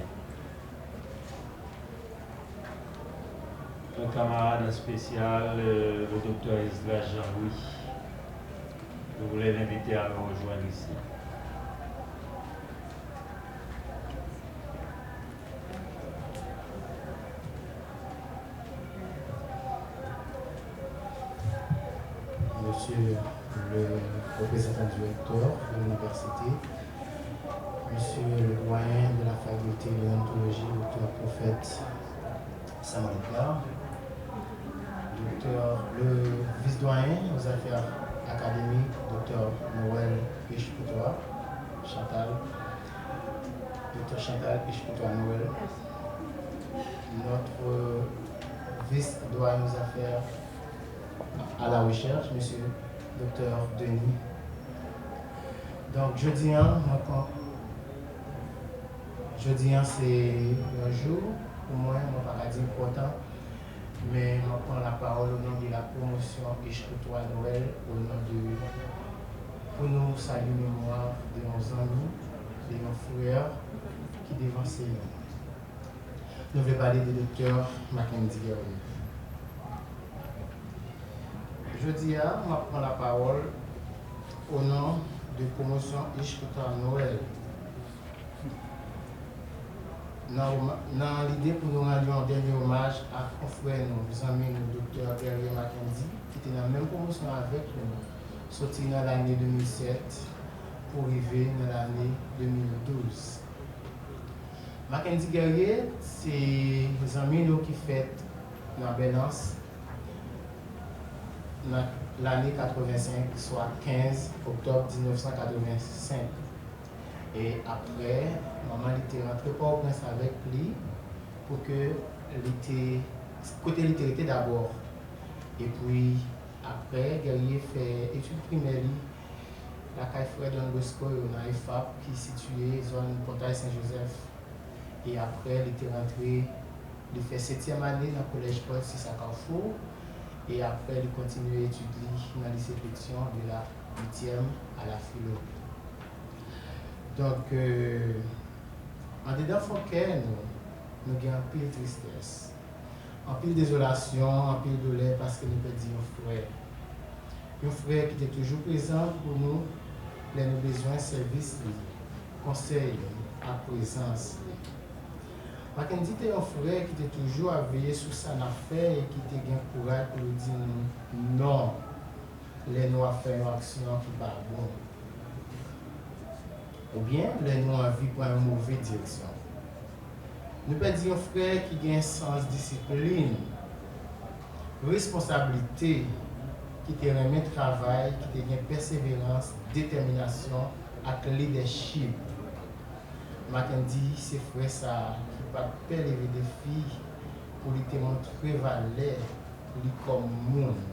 Un camarade spécial, le Dr Isla Jaroui. Je voulais l'inviter à me rejoindre ici. Monsieur le représentant du recteur de l'université, Monsieur le doyen de la faculté de l'odontologie, Dr Prophète Samalika, le vice-doyen aux affaires académiques, Dr Noël Riche-Poutois, Dr. Chantal Ishkoutoua-Noël, notre vice-doyen aux affaires à la recherche, M. Dr. Denis. Donc, jeudi, c'est un jour, pour moi, mon paradis important, mais je prends la parole au nom de la promotion Ishkoutoua-Noël, au nom de, pour nous saluer mémoire de nos amis, de nos frères qui devancent nous. Nous voulons parler du docteur Mackenzie Guerrier. Jeudi, je prends la parole au nom de promotion Ishkoutoua-Noël. Dans l'idée pour nous rendre un dernier hommage à nos frères, nos amis, nos docteurs Guerrier Mackenzie, qui était dans la même promotion avec nous, sorti dans l'année 2007 pour arriver dans l'année 2012. Mackenzie Guerrier, c'est des amis qui fêtent dans Belance dans l'année 85, soit 15 octobre 1985. Et après, maman était rentrée pour Prince avec lui pour que côté littérature d'abord. Et puis après, Guerrier fait études primaires la caille Fred Don Bosco dans l'EFAP qui est située zone Portail Saint-Joseph. Et après, il était rentré, il fait 7e année dans le collège Paul VI à Carrefour. Et après, il continue à étudier dans le lycée Pétion de la 8e à la philo. Donc, en dedans, nous avons un pile de tristesse, un pile de désolation, un pile de douleur parce que nous perdons un frère. Un frère qui était toujours présent pour nous, les nos besoins, services, conseils, à présence. Mackenzie était un frère qui était toujours à veiller sur sa affaire et qui était bien courage pour nous dire non, les nous à faire une action qui n'est pas bonne. Ou bien, les nous envie pour une mauvaise direction. Nous pouvons dire un frère qui a un sens de discipline, responsabilité, qui te remet travail, qui te gagne persévérance, détermination et leadership. Mackenzie, c'est frère ça qui va élever des filles pour lui te montrer valeur, pour lui comme monde.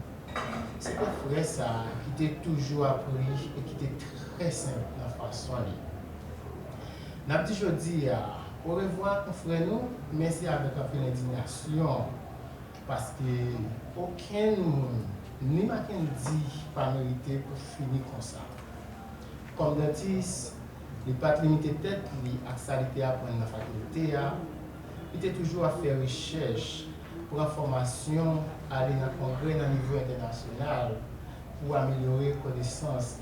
C'est un frère ça qui t'a toujours appris et qui était très simple dans la façon de. N'a dit aujourd'hui, au revoir mon frère nous, mais c'est avec un peu d'indignation parce que aucun monde, ni Mackenzie, pas mérité pour finir comme ça. Comme dentiste, il n'est pas limité tête à sa qualité à prendre la faculté, il était toujours à faire recherche pour information, aller dans le congrès à niveau international pour améliorer la connaissance.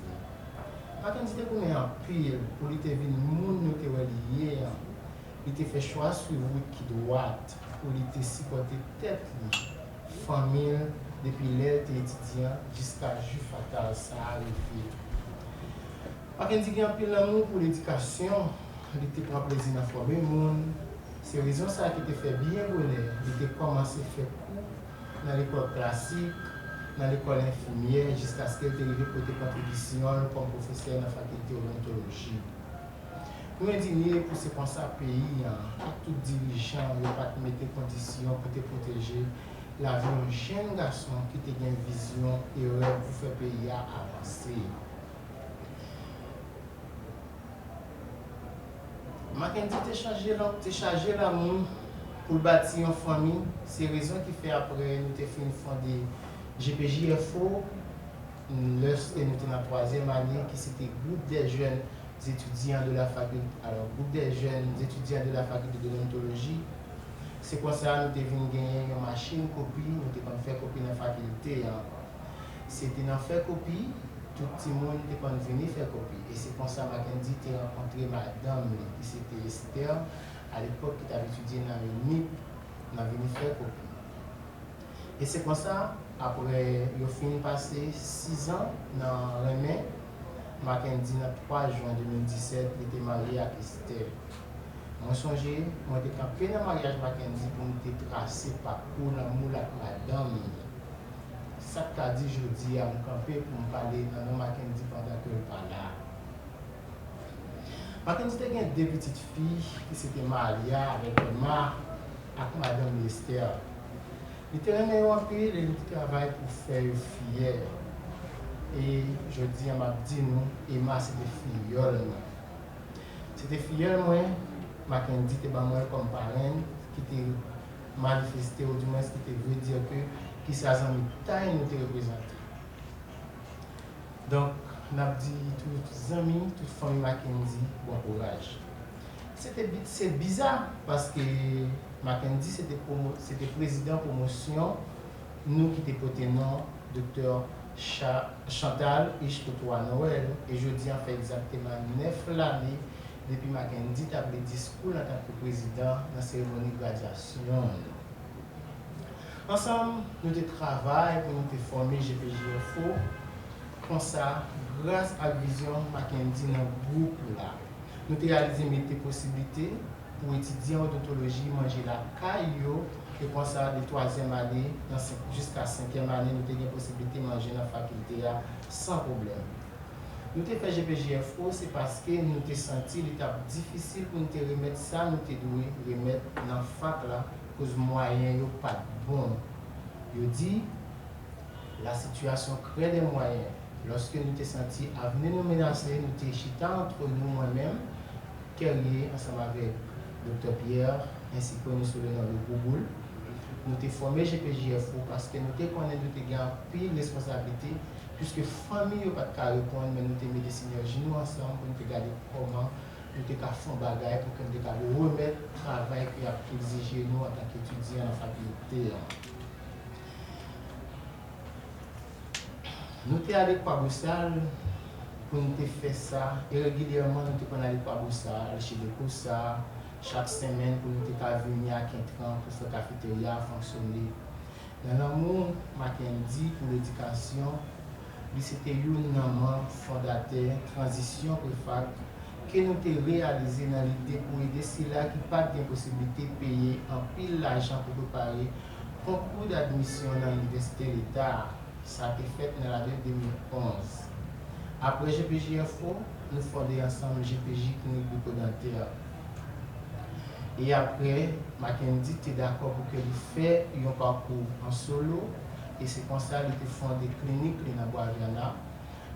Mackenzie était comme un pile pour lui te venir monde qui est lié, il te fait choix sur route qui droite pour lui te supporter tête, famille depuis l'aide étudiant jusqu'à jour fatal ça arrive. Mackenzie a un pile d'amour pour l'éducation, il te prend plaisir à former le monde. C'est raison ça qui te fait bien bonheur. Il te commencé à faire cours dans l'école classique, dans l'école infirmière, jusqu'à ce qu'elle arrive pour tes contributions comme professeur dans la faculté d'odontologie. Nous indignés pour ce penser à pays, à tout dirigeant, il pas te mettre des conditions pour te protéger la vie d'un jeune garçon qui te une vision et rêve pour faire le pays avancer. Mackenzie t'a chargé l'amour pour bâtir une famille. C'est la raison qui fait après nous avons fait une fondée GPJFO, lorsque nous étions en 3e année, qui c'était le groupe des jeunes étudiants de la faculté, alors groupe des jeunes étudiants de la faculté de l'odontologie. C'est comme ça nous devons gagner une machine copie, nous devons faire copie dans la faculté. C'était dans faire copie. Tout le monde était venu faire copie. Et c'est comme ça que Mackenzie a rencontré madame qui c'était Esther, à l'époque qui avait étudié dans le MIP, on a venu faire copie. Et c'est comme ça, après, il a fini passer 6 ans dans le main. Mackenzie, le 3 juin 2017, il était marié à Esther. Moi, je songeais, moi, j'étais campé dans le mariage Mackenzie pour nous tracer parcours l'amour avec madame. Ça qu'a dit jeudi à me camper pour me parler dans le Mackenzie pendant que je parle là. Mackenzie a deux petites filles qui s'étaient mariées avec Emma et Madame Lester. Il était un peu de travail pour faire fier. Et je dis à ma dit nous, Emma c'était filleule. C'était filleule moi, Mackenzie était moi comme parrain qui était manifesté ou du moins qui veut dire que qui s'est en taille nous te représente. Donc, on a dit tous les amis, toute famille Mackenzie, bon courage. C'est bizarre parce que Mackenzie c'était président promotion, nous qui étions porté nom, docteur Chantal Ishtotoa Noël, et je dis en fait exactement 9 l'année depuis Mackenzie a fait discours en tant que président dans la cérémonie de graduation. Ensemble, nous travaillons pour nous former GPJFO. Comme ça, grâce à la vision Mackenzie dans le groupe là, nous avons réalisé des possibilités pour étudier en odontologie, manger la caillou, et comme ça, de 3e année jusqu'à 5e année, nous avons la possibilité de manger dans la faculté là, sans problème. Nous avons fait GPJFO, c'est parce que nous avons senti l'étape difficile pour nous remettre ça, nous avons dû remettre dans la fac là, cause moyens sont pas bon. Je dis, la situation crée des moyens. Lorsque nous avons senti à venir nous menacer, nous avons chita entre nous, moi-même, Kerrier, ensemble avec Dr. Pierre, ainsi que nous sur le nom de Google. Nous avons formé GPJFO parce que nous avons connu nous avons pile responsabilité, puisque la famille n'a pas de répondre, mais nous avons mis des synergies nous ensemble pour nous regarder comment nous avons fait un bagage pour que nous puissions remettre le travail qui a exigé nous en tant qu'étudiants dans la faculté. Nous sommes allés à Paboussal pour nous faire ça. Et régulièrement, nous sommes allés à Paboussal, chez les Koussa, chaque semaine pour nous venir à Quintran pour faire la cafétéria fonctionner. Dans le monde, Mackenzie pour l'éducation, c'était un membre fondateur, transition préfac, que nous avons réalisé dans l'idée pour aider ceux-là qui n'ont pas de possibilité de payer en pile l'argent pour préparer le concours d'admission dans l'université de l'État. Ça a été fait dans l'année 2011. Après GPJFO, nous fondons ensemble GPJ Clinique bucco-dentaire. Et après, Mackenzie était d'accord pour qu'il fasse un parcours en solo. Et c'est comme ça qu'il a fondé clinique dans Boaviana.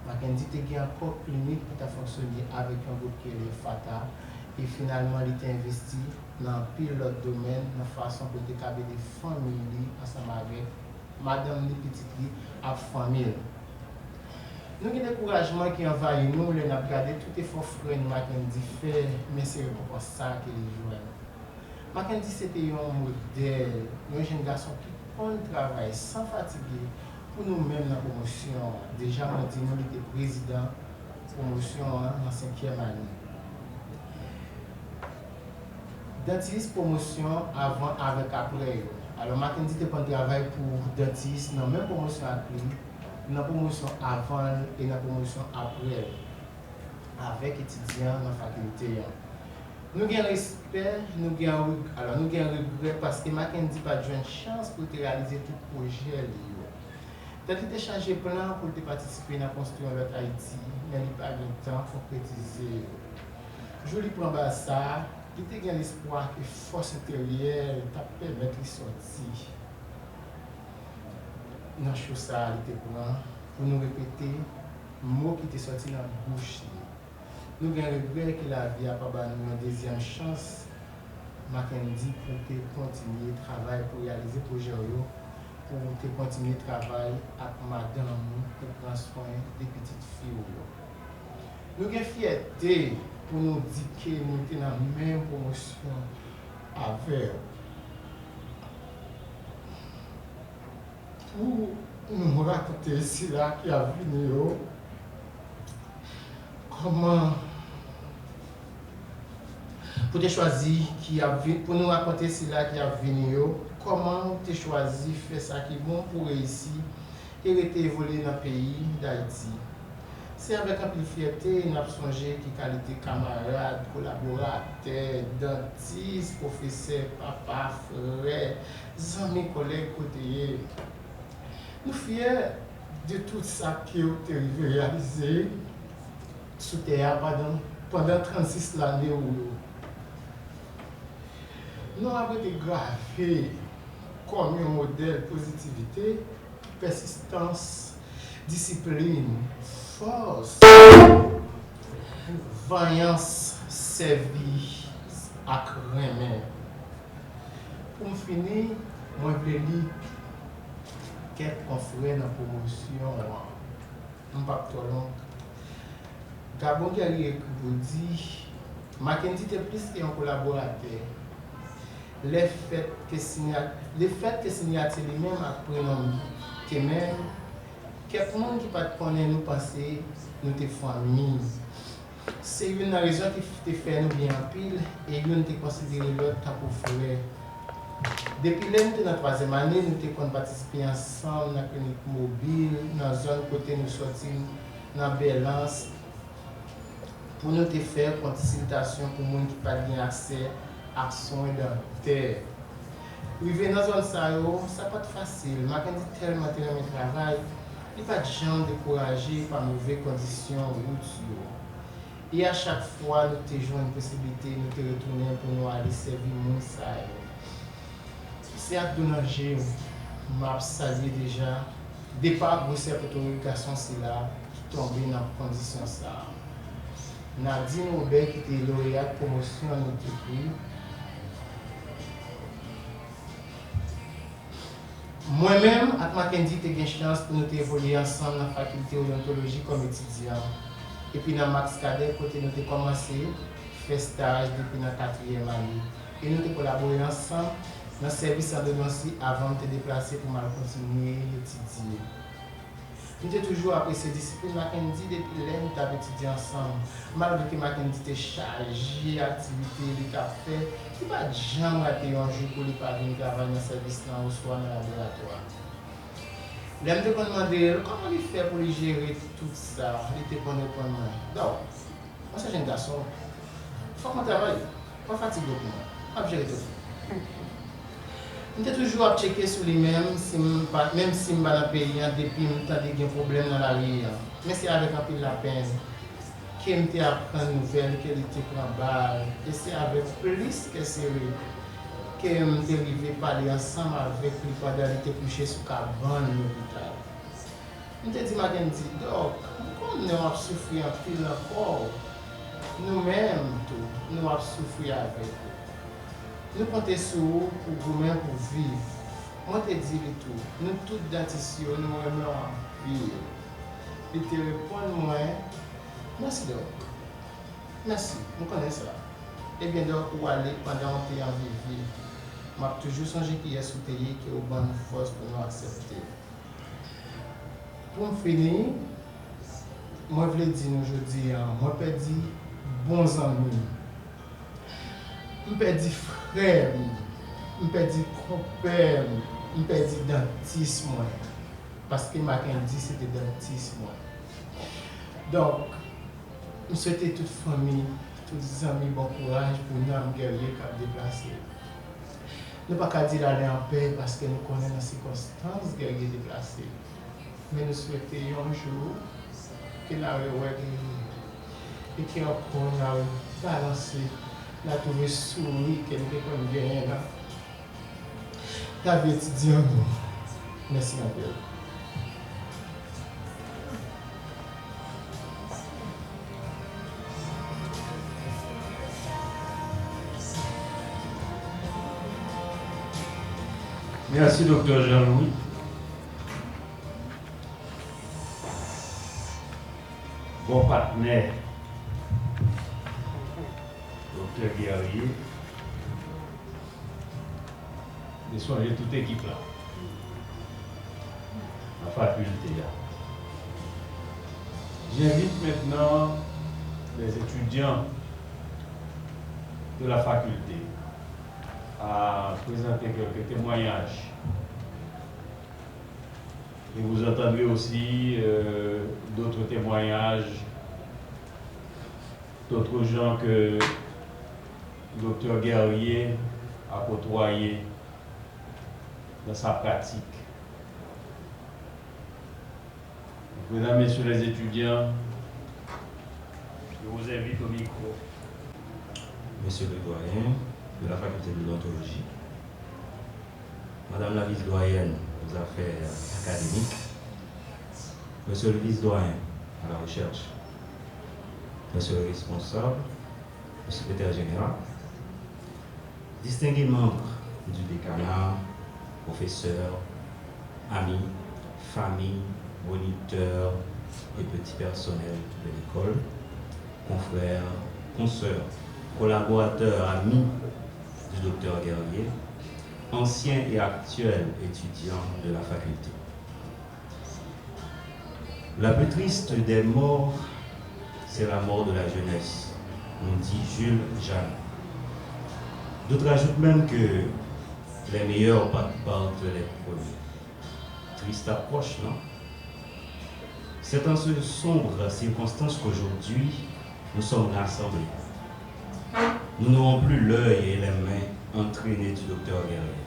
Mackenzie a encore clinique qui a fonctionné avec un groupe qui est le FATA. Et finalement, il a investi dans pile d'autres domaines, de façon pour qu'il y ait des familles ensemble avec Madame les petites à la famille. Nous avons un découragement qui envahit nous, nous avons regardé tout effort frère Mackenzie fait, mais c'est pas ça qu'il joue. Mackenzie c'était un modèle, un jeune garçon qui prend le travail sans fatiguer pour nous-mêmes dans la promotion. Déjà, nous était président de promotion en 5e année. Dentiste promotion avant, avec après. Alors, Mackenzie était un travail pour dentiste, dans la même promotion après, dans la promotion avant et dans la promotion après, avec étudiants dans la faculté. Nous avons respect, nous avons regret parce que Mackenzie n'a pas de chance pour réaliser tout le projet. Donc, il a changé plan pour participer à la construction de Haïti, mais il n'a pas eu le temps pour concrétiser. Je lui prends ça. Il y a l'espoir que la force intérieure permet de sortir. Dans la chose, il pour nous répéter les mots qui étaient sortis dans la bouche. Nous avons regret que la vie n'a pas donné une deuxième chance. Mackenzie pour continuer le travail, pour réaliser le projet, pour continuer le travail avec madame pour prendre soin des petites filles. Nous avons fierté pour nous dire que nous sommes dans la même promotion avec. Pour nous raconter cela qui a venu, comment pour te choisir qui a pour nous raconter cela qui a venu, comment tu choisi faire ça qui est bon pour réussir et évoluer dans le pays d'Haïti. C'est avec un peu de fierté, nous avons songé qui qualité camarade, collaborateur, dentiste, professeur, papa, frère, amis, collègues, côté. Nous sommes fiers de tout ça qui a été réalisé sous terre pendant pendant 36 l'année où nous avons été gravés comme un modèle positivité, persistance, discipline, force, vaillance, service, à craindre. Pour me finir, moi je veux lire quelques confrères dans la promotion. Je ne pas trop long. Gabon Guerrier vous dit, Mackenzie était plus qu'un collaborateur. Le fait que signature lui-même a pris que même quelqu'un qui pas connaît nous penser nous te famille. C'est une raison qui te fait nous bien en pile et nous te considérer l'autre pour frère. Depuis l'année de la 3e année, nous avons participé ensemble dans la clinique mobile, dans la zone côté nous sortis dans la balance pour nous te faire consultation pour les gens qui n'ont pas accès à soins dentaires. Arriver dans la zone ça n'est pas facile. Je dis tellement de travail, il n'y a pas de gens découragés par mauvaises conditions routières. Et à chaque fois, nous avons une possibilité de nous retourner pour nous aller servir les gens. C'est à Donanger, je salue déjà. Départ de cette autorisation, c'est là qui tombe dans la condition. Nadine Aubert, qui était lauréate promotion en notre pays. Moi-même, avec Mackenzie, j'ai eu une chance pour nous évoluer ensemble dans la faculté d'odontologie comme étudiant. Et puis dans Max Cadet, côté nous avons commencé à faire stage depuis la 4e année. Et nous avons collaboré ensemble dans le service en denoncie avant de te déplacer pour mal continuer à étudier. Nous avons toujours apprécié la discipline Mackenzie depuis l'année nous avons étudié ensemble. Malgré que Mackenzie était chargé d'activités, de café, il n'y a pas de jamais raté un jour pour lui pas venir travailler dans le service ou soit dans le laboratoire. Là, je me demandais comment il fait pour gérer tout ça. Il était bon pour moi. Donc, moi, c'est un jeune garçon. Il faut que je travaille. Pas fatigué pour moi. Je gérer tout. Je suis toujours à checker sur lui-même, même si je suis dans le pays, depuis que j'ai des problèmes dans la vie. Mais c'est avec un peu de la peine que je apprends une nouvelle, que je prends balle. Et c'est avec plus que sérieux que je suis arrivé à parler ensemble avec lui pendant qu'il était couché sur la cabane de l'hôpital. Je me dis, Mackenzie, donc, comme nous avons souffert un peu encore, nous-mêmes, nous avons souffert avec vous. Nous comptons sur vous pour vous-même pour vivre. Moi, je te dis tout. Nous tous dentistes, nous aimons vivre. Et te répondre, moi, merci donc. Merci, nous connaissons ça. Et bien donc, pour aller pendant que tu es en vie, je toujours songé qu'il y a soutenu qui est au bonne force pour nous accepter. Pour me finir, moi, je veux dire aujourd'hui, moi, je peux dire bons amis. Je peux dire frère, je peux dire compère, je peux dire dentiste. Parce que Mackenzie, c'était dentiste. Donc, je souhaite toute famille, tous les amis, bon courage pour nous, guerriers qui déplacés. Nous ne pouvons pas dire d'aller en paix parce que nous connaissons les circonstances guerriers déplacés. Mais nous souhaitons un jour que la et qui encore a balancé, la trouvé souris, que nous avons gagné là. La vie étudiante. Merci un peu. Merci, Dr. Jean-Louis. Bon partenaire, Dr. Guerrier, de soigner toute équipe là, la faculté là. J'invite maintenant les étudiants de la faculté à présenter quelques témoignages. Et vous entendrez aussi d'autres témoignages d'autres gens que Dr. Guerrier a côtoyé dans sa pratique. Mesdames, Messieurs les étudiants, Je vous invite au micro. Monsieur le doyen de la faculté de l'odontologie, Madame la vice-doyenne aux affaires académiques, Monsieur le vice-doyen à la recherche, Monsieur le responsable, le secrétaire général, distingués membres du décanat, professeurs, amis, familles, moniteurs et petits personnels de l'école, confrères, consoeurs, collaborateurs, amis du docteur Guerrier, anciens et actuels étudiants de la faculté. La plus triste des morts, c'est la mort de la jeunesse, nous dit Jules Jeanne. D'autres ajoutent même que les meilleurs partent les premiers. Triste approche, non? C'est dans ce sombre circonstance qu'aujourd'hui, nous sommes rassemblés. Nous n'aurons plus l'œil et les mains entraînés du docteur Guerrier.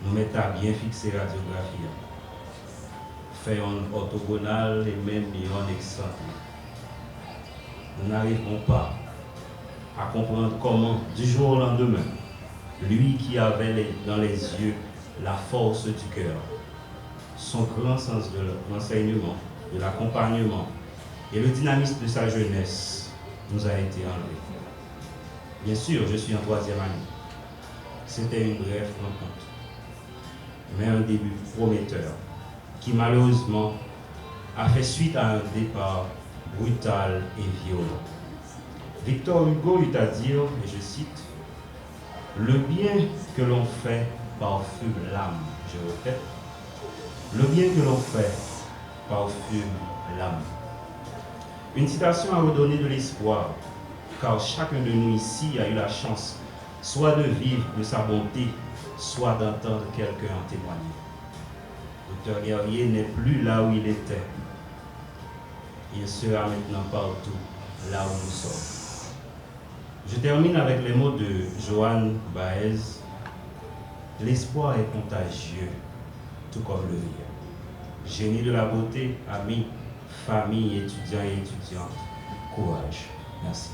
Nous mettons à bien fixer la radiographie, faire un orthogonal et même un excentrique. Nous n'arriverons pas à comprendre comment, du jour au lendemain, lui qui avait dans les yeux la force du cœur, son grand sens de l'enseignement, de l'accompagnement et le dynamisme de sa jeunesse nous a été enlevé. Bien sûr, je suis en 3e année. C'était une brève rencontre, mais un début prometteur qui malheureusement a fait suite à un départ brutal et violent. Victor Hugo eut à dire, et je cite, « Le bien que l'on fait parfume l'âme ». Je répète, « Le bien que l'on fait parfume l'âme ». Une citation à redonner de l'espoir, car chacun de nous ici a eu la chance soit de vivre de sa bonté, soit d'entendre quelqu'un en témoigner. Docteur Guerrier n'est plus là où il était. Il sera maintenant partout, là où nous sommes. Je termine avec les mots de Joan Baez. L'espoir est contagieux, tout comme le rire. Génie de la beauté, amis, famille, étudiants et étudiantes, courage. Merci.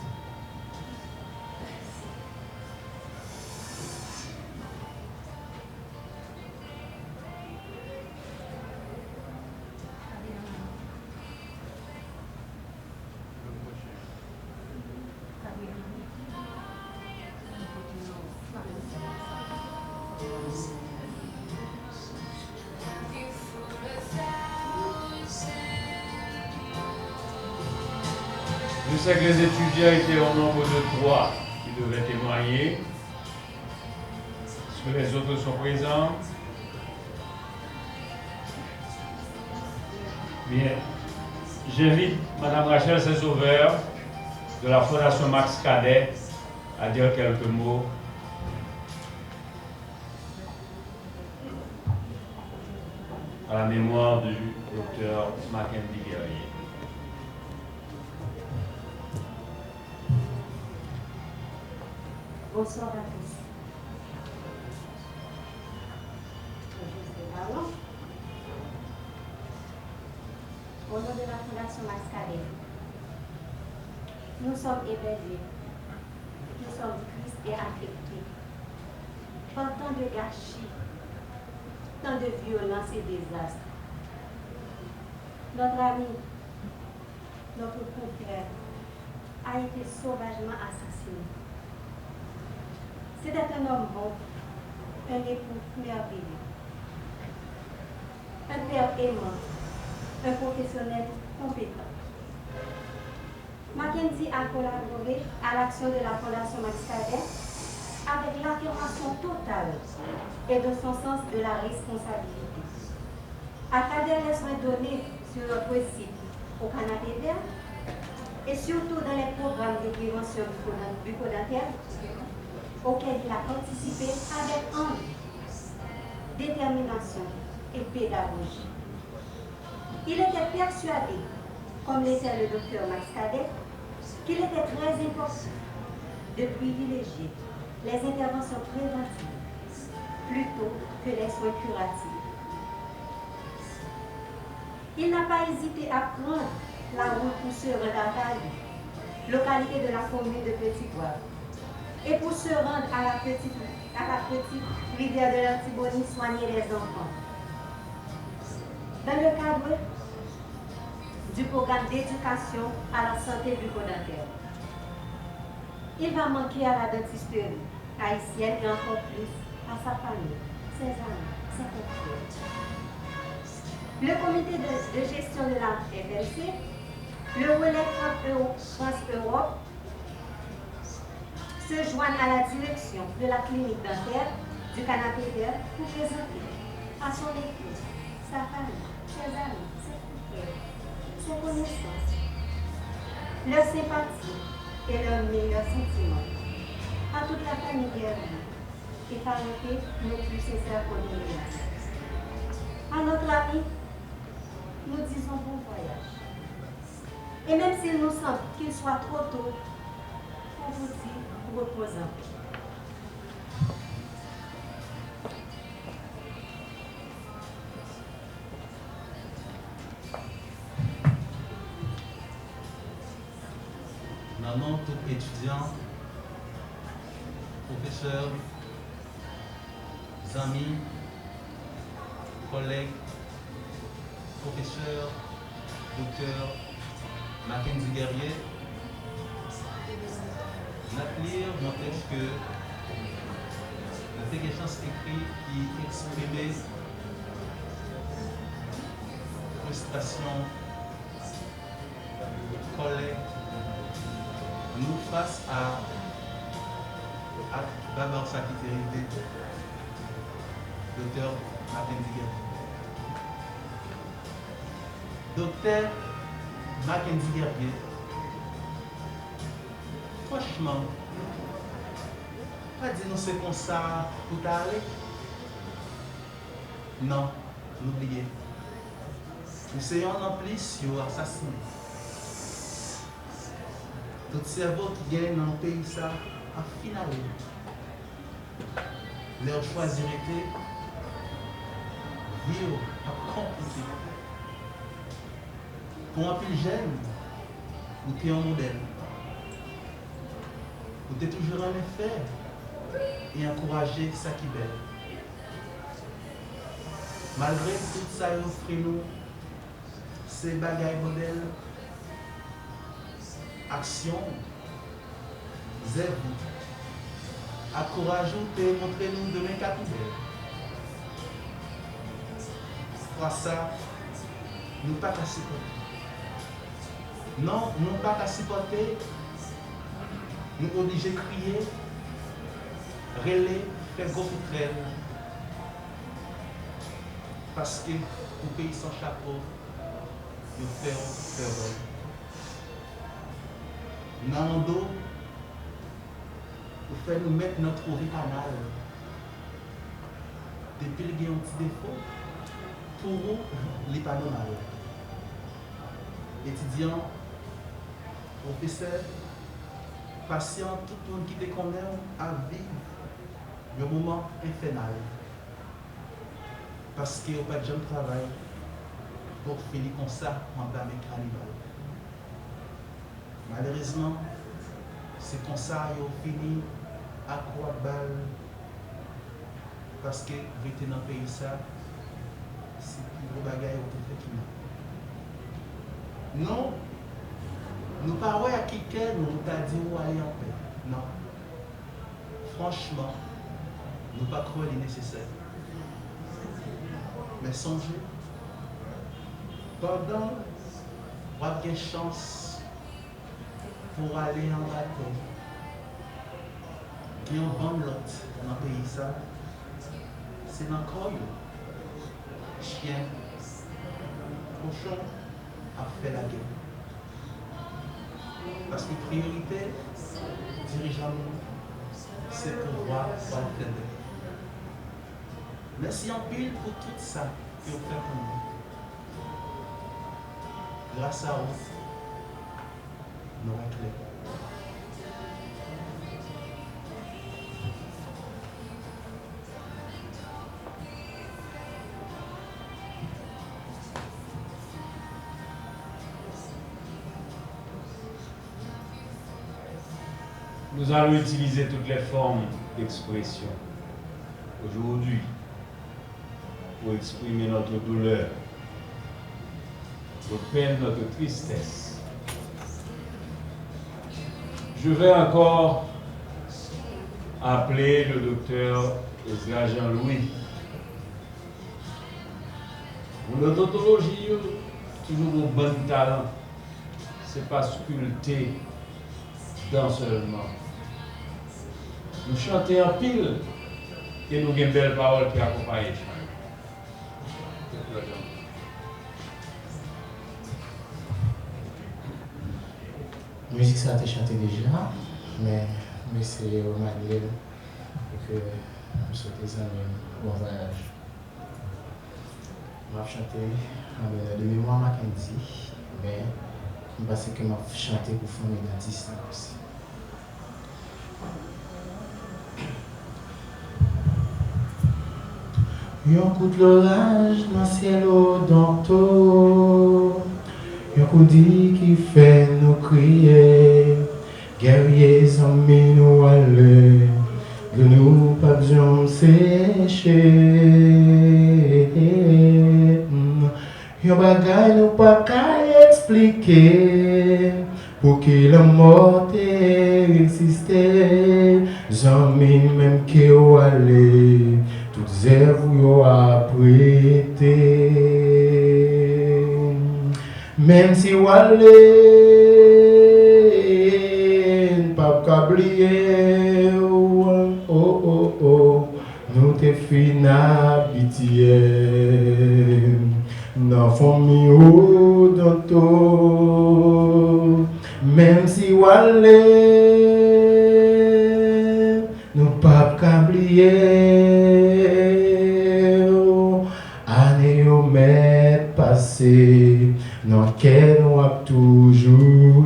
Je sais que les étudiants étaient au nombre de 3 qui devaient témoigner. Est-ce que les autres sont présents? Bien. J'invite Mme Rachel Saint-Sauveur de la Fondation Max Cadet à dire quelques mots. À la mémoire du docteur Mackenzie Guerrier. Bonsoir à tous. Au nom de la Fondation Max Cadet, nous sommes éveillés, nous sommes tristes et affectés par tant de gâchis, tant de violences et désastres. Notre ami, notre confrère, a été sauvagement assassiné. C'était un homme bon, un époux merveilleux, un père aimant, un professionnel compétent. Mackenzie a collaboré à l'action de la Fondation Max Cadet avec l'affirmation totale et de son sens de la responsabilité. À travers les soins donnés sur notre site au Canada vert et surtout dans les programmes de prévention bucco-dentaire auxquels il a participé avec envie, détermination et pédagogie. Il était persuadé, comme l'était le docteur Max Cadet, qu'il était très important de privilégier les interventions préventives plutôt que les soins curatifs. Il n'a pas hésité à prendre la route pour se rendre à Paris localité de la commune de Petit-Bois. Et pour se rendre à la petite rivière de l'Antibonite, soigner les enfants. Dans le cadre du programme d'éducation à la santé bucco-dentaire, il va manquer à la dentisterie haïtienne et encore plus à sa famille, ses amis, ses compatriotes. Le comité de gestion de la FLC, le relais France Europe, se joignent à la direction de la clinique dentaire du canapé vert pour présenter à son équipe, sa famille, ses amis, ses frères, ses connaissances, leur sympathie et leurs meilleurs sentiments à toute la famille guerrière et arrêter nos plus sincères condoléances. À notre ami, nous disons bon voyage. Et même s'il nous semble qu'il soit trop tôt, on vous dit reposant. Maintenant, tout étudiant, professeurs, amis, collègues, professeurs, docteurs, Mackenzie Guerrier, n'applique mon texte que la question écrit qui exprimait frustration, colère, nous face à d'abord sa quitérité, docteur Mackenzie Guerrier. Docteur Mackenzie Guerrier, franchement, pas dire nous c'est comme ça pour t'aller. Non, n'oubliez. Nous sommes en plus sur assassin. Tout cerveau qui gagne dans le pays, ça, en finale. Leur choisirait vivre à compliqué. Pour un plus jeune, vous êtes un modèle. Vous êtes toujours en effet et encourager ça qui est belle. Malgré tout ça, il offre nous ces bagailles modèles, action, zèbre, encourageons et montrez-nous demain qu'à tout belle. Pour ça, nous pas qu'à supporter. Non, nous pas qu'à supporter. Nous obligés de crier, relayer, faire gros poutrelle. Parce que pour pays sans chapeau, nous faisons. Dans le dos, nous faisons nous mettre notre canal. Depuis qu'il y a un petit défaut, pour nous, il n'est pas normal. Étudiants, professeurs, patients, tout le monde qui te connaît à vivre le moment infernal. Parce qu'il n'y a pas de gens de travail pour finir comme ça en bas de carnaval. Malheureusement, c'est comme ça qu'ils ont fini à quoi balle. Parce que vous êtes dans le pays, ça, c'est plus gros bagaille au fait qui non, nous ne parlons pas à quelqu'un, nous avons dit où aller en paix. Non. Franchement, nous ne pas croire les nécessaires. Mais songez, pendant vous avez une chance pour aller en bateau, qui ont bon lot dans le pays, ça, c'est dans le corps. Chien, cochon, a fait la guerre. Parce que priorité, dirigeant, c'est pour voir par le. Merci en pile pour tout ça que vous faites pour nous. Grâce à vous, nous réclament. Nous allons utiliser toutes les formes d'expression aujourd'hui pour exprimer notre douleur, notre peine, notre tristesse. Je vais encore appeler le docteur Ezra Jean-Louis. Pour l'odontologie, toujours un bon talent. C'est pas sculpté dans seulement. Nous chantons en pile et nous avons une belle parole qui accompagne. La musique, ça a été chanté déjà, mais c'est au manière que nous sommes des amis, bon voyage. Je vais chanter de mémoire Mackenzie, mais parce que je vais chanter pour faire une distance. Yon coup de l'orage dans le ciel d'anto, yon coup dit qui fait nous crier, guerriers amis nous aller, de nous pas besoin sécher. Yon bagay nous pas qu'à expliquer, pour que la mort existe, amis même qui ou aller. Toutes œuvres yo apprêté, même si walé pas oublier, nous te fin habitué, dans famille ou dans tout, même si walé nous pas oublier. Dans lequel on a toujours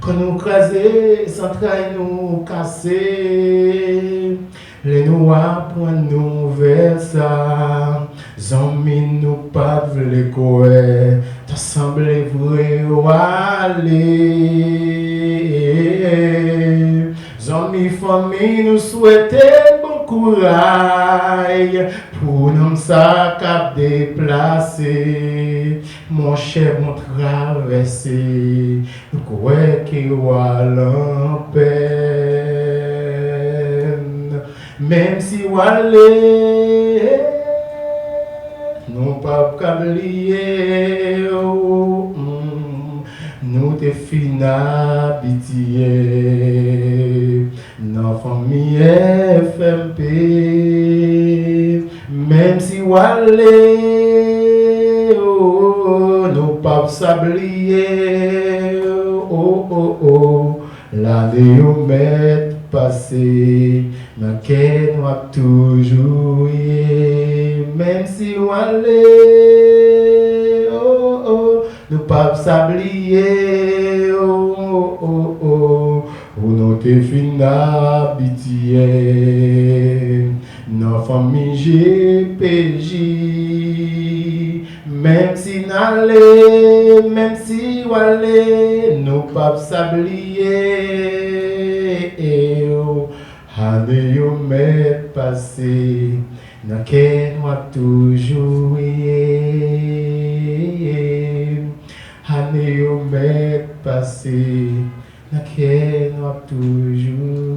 quand nous craser, sans traiter nous casser, les noirs pour nous vers ça, zombies nous pas vle couer, t'as semblé vrai ou aller, zombies famille nous souhaiter bon courage. Pour nous ça cap déplacer, mon cher mon traversé, nous croyons qu'il y a l'empêne, même si on allait, nous pas oublier, nous te fin habitués, nos familles FMP. Même si walé, nous pas s'oublier, l'année au mètre passé, dans lequel nous avons toujours même si walé, nous pas s'oublier, nous te fin habitués. Nos familles GPJ, même si n'allez, même si walé, nous pas s'oublier. Année au mètre passé, dans lequel nous avons toujours année au mètre passé, dans lequel nous avons toujours